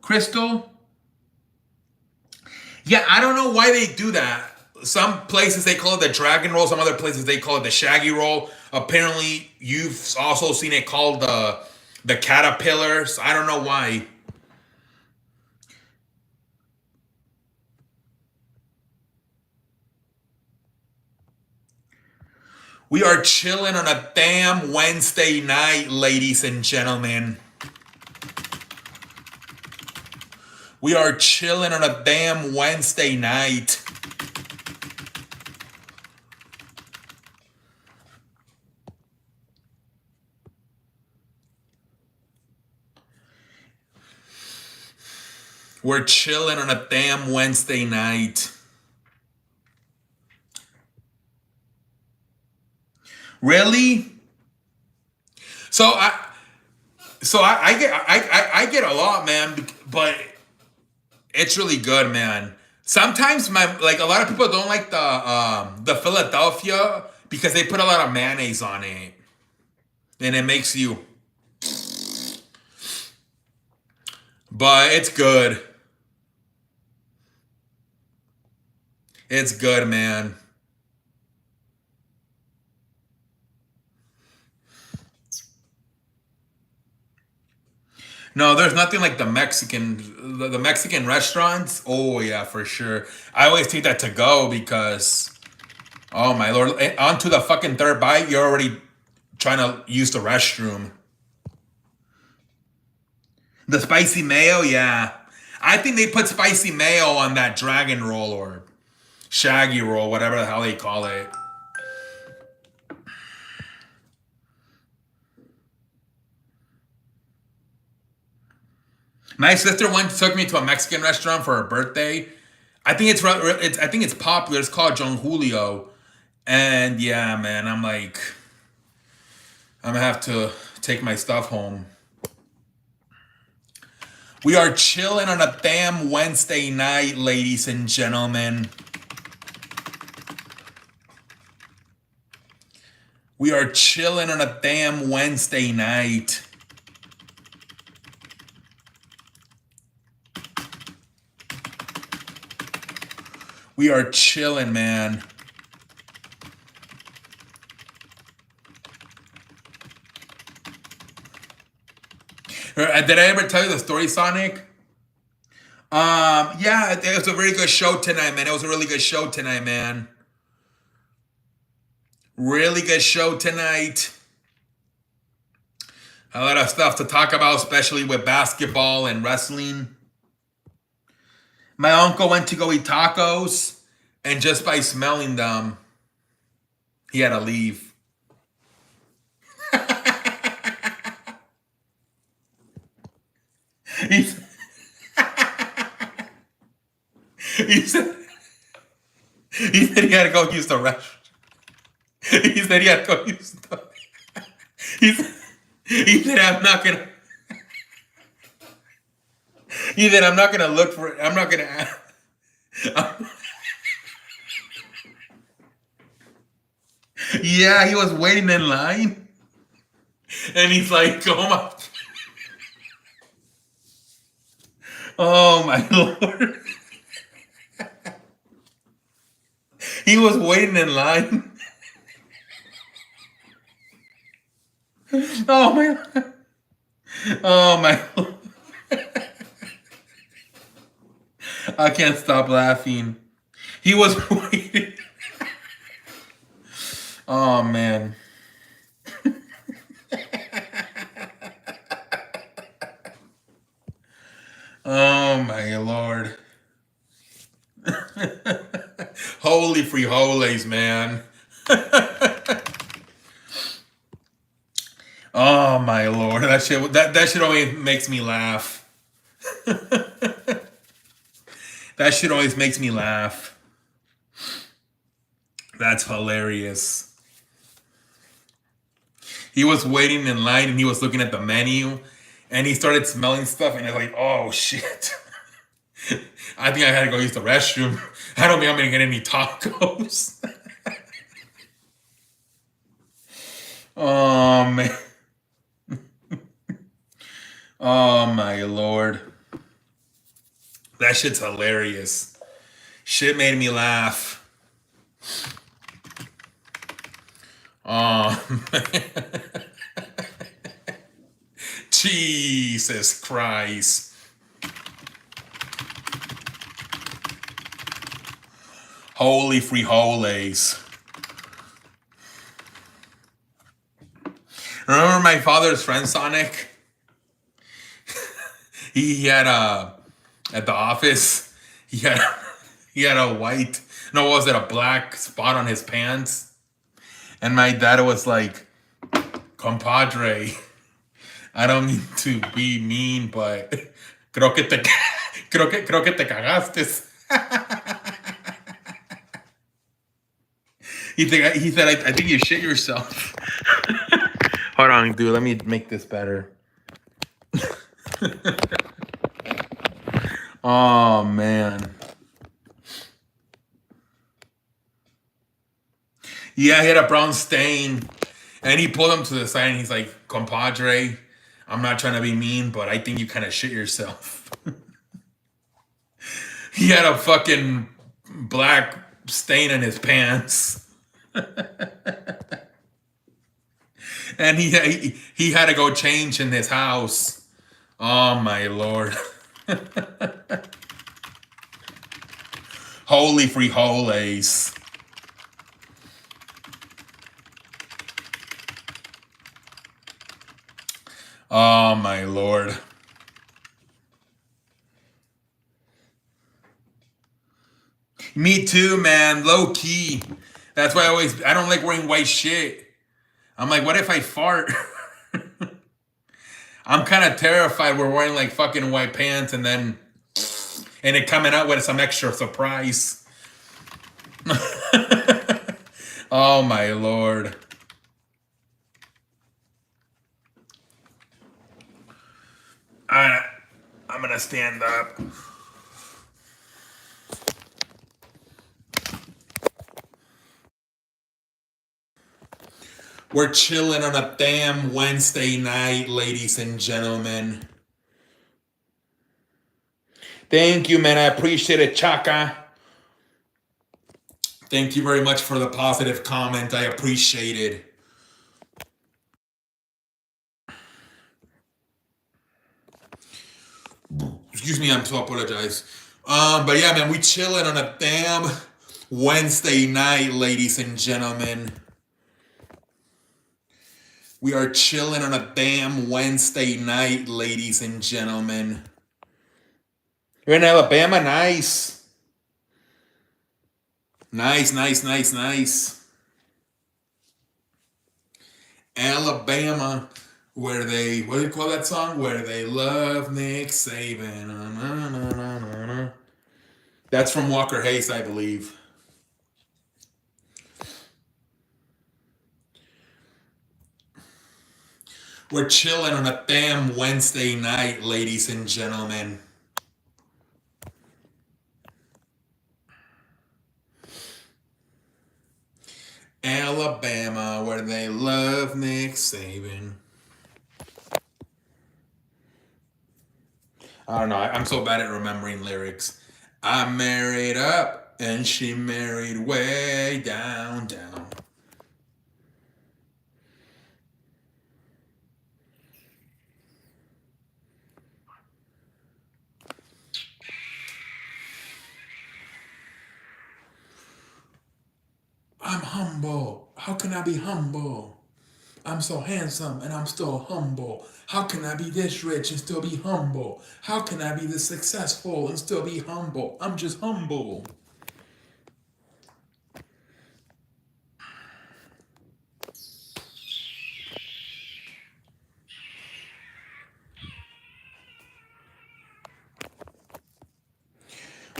Crystal? Yeah, I don't know why they do that. Some places they call it the dragon roll. Some other places they call it the shaggy roll. Apparently, you've also seen it called the caterpillars. I don't know why. We are chilling on a damn Wednesday night, ladies and gentlemen. We are chilling on a damn Wednesday night. We're chilling on a damn Wednesday night. Really? So I get a lot, man, but it's really good, man. Sometimes my, like a lot of people don't like the Philadelphia because they put a lot of mayonnaise on it, and it makes you. But it's good. It's good, man. No, there's nothing like the Mexican restaurants. Oh yeah, for sure. I always take that to go because, oh my lord, onto the fucking third bite, you're already trying to use the restroom. The spicy mayo, yeah. I think they put spicy mayo on that dragon roll or shaggy roll, whatever the hell they call it. My sister once took me to a Mexican restaurant for her birthday. I think it's popular. It's called John Julio, and yeah, man, I'm like, I'm gonna have to take my stuff home. We are chilling on a damn Wednesday night, ladies and gentlemen. We are chilling on a damn Wednesday night. We are chilling, man. Did I ever tell you the story, Sonic? Yeah, it was a very good show tonight, man. It was a really good show tonight, man. Really good show tonight. A lot of stuff to talk about, especially with basketball and wrestling. My uncle went to go eat tacos, and just by smelling them, he had to leave. he, he said he said he had to go use the restroom. He said he had to go use the. He said, he said I'm not gonna. He said I'm not gonna look for it. I'm not gonna. Yeah, he was waiting in line, and he's like, "Oh my, oh my lord!" He was waiting in line. Oh my, oh my, I can't stop laughing. He was waiting. Oh man. Oh my lord. Holy frijoles, man. Oh my lord. That shit always makes me laugh. That shit always makes me laugh. That's hilarious. He was waiting in line and he was looking at the menu and he started smelling stuff and I was like, oh shit. I think I had to go use the restroom. I don't think I'm gonna get any tacos. Oh man. Oh my lord. That shit's hilarious. Shit made me laugh. Oh man. Jesus Christ. Holy frijoles. Remember my father's friend Sonic? He had at the office, he had a white, no, what was it, a black spot on his pants? And my dad was like, compadre, I don't mean to be mean, but creo que te cagaste. He said, I think you shit yourself. Hold on, dude, let me make this better. Oh man. Yeah, he had a brown stain. And he pulled him to the side and he's like, compadre, I'm not trying to be mean, but I think you kind of shit yourself. He had a fucking black stain in his pants. And he had to go change in his house. Oh my lord. Holy frijoles. Oh my lord. Me too, man. Low key. That's why I don't like wearing white shit. I'm like, what if I fart? I'm kind of terrified we're wearing like fucking white pants and it coming out with some extra surprise. Oh my lord. I'm gonna stand up. We're chilling on a damn Wednesday night, ladies and gentlemen. Thank you, man. I appreciate it, Chaka. Thank you very much for the positive comment. I appreciate it. Excuse me, I'm so apologize. But yeah, man, we chilling on a damn Wednesday night, ladies and gentlemen. We are chilling on a damn Wednesday night, ladies and gentlemen. You're in Alabama? Nice. Nice, nice, nice, nice. Alabama, where they, what do you call that song? Where they love Nick Saban. Na, na, na, na, na. That's from Walker Hayes, I believe. We're chilling on a damn Wednesday night, ladies and gentlemen. Alabama, where they love Nick Saban. I don't know. I'm so bad at remembering lyrics. I married up and she married way down, down. I'm humble. How can I be humble? I'm so handsome and I'm still humble. How can I be this rich and still be humble? How can I be this successful and still be humble? I'm just humble.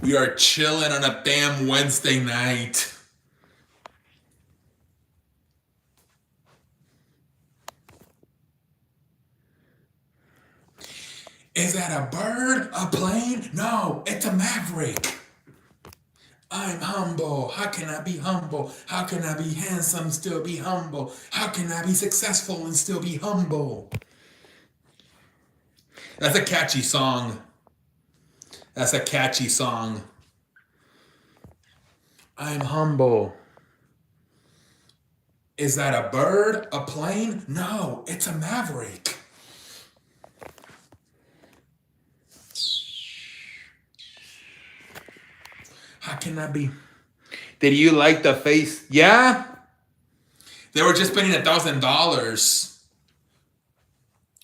We are chilling on a damn Wednesday night. Is that a bird? A plane? No, it's a maverick. I'm humble. How can I be humble? How can I be handsome and still be humble? How can I be successful and still be humble? That's a catchy song. That's a catchy song. I'm humble. Is that a bird? A plane? No, it's a maverick. How can I be? Did you like the face? Yeah? They were just spending $1,000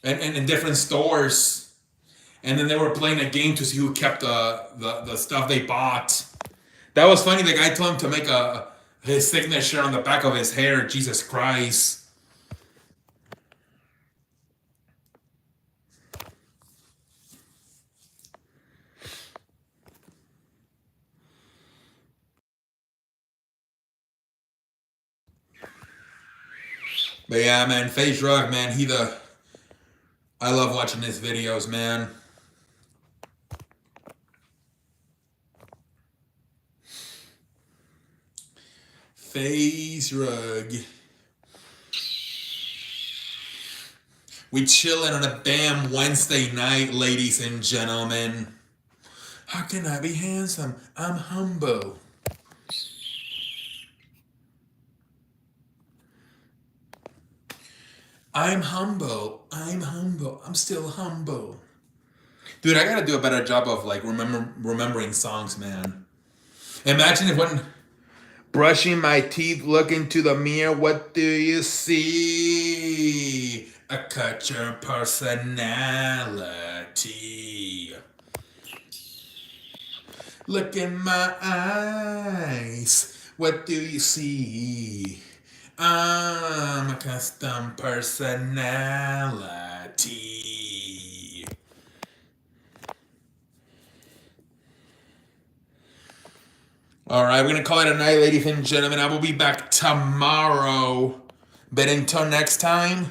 in different stores. And then they were playing a game to see who kept the stuff they bought. That was funny. The guy told him to make his signature on the back of his hair. Jesus Christ. But yeah, man, Face Rug, man, I love watching his videos, man. Face Rug. We chilling on a damn Wednesday night, ladies and gentlemen. How can I be handsome? I'm humble. I'm humble. I'm humble. I'm still humble. Dude, I gotta do a better job of like remembering songs, man. Imagine if when brushing my teeth, look into the mirror, what do you see? A cut your personality. Look in my eyes, what do you see? I'm a custom personality. All right, we're going to call it a night, ladies and gentlemen. I will be back tomorrow. But until next time,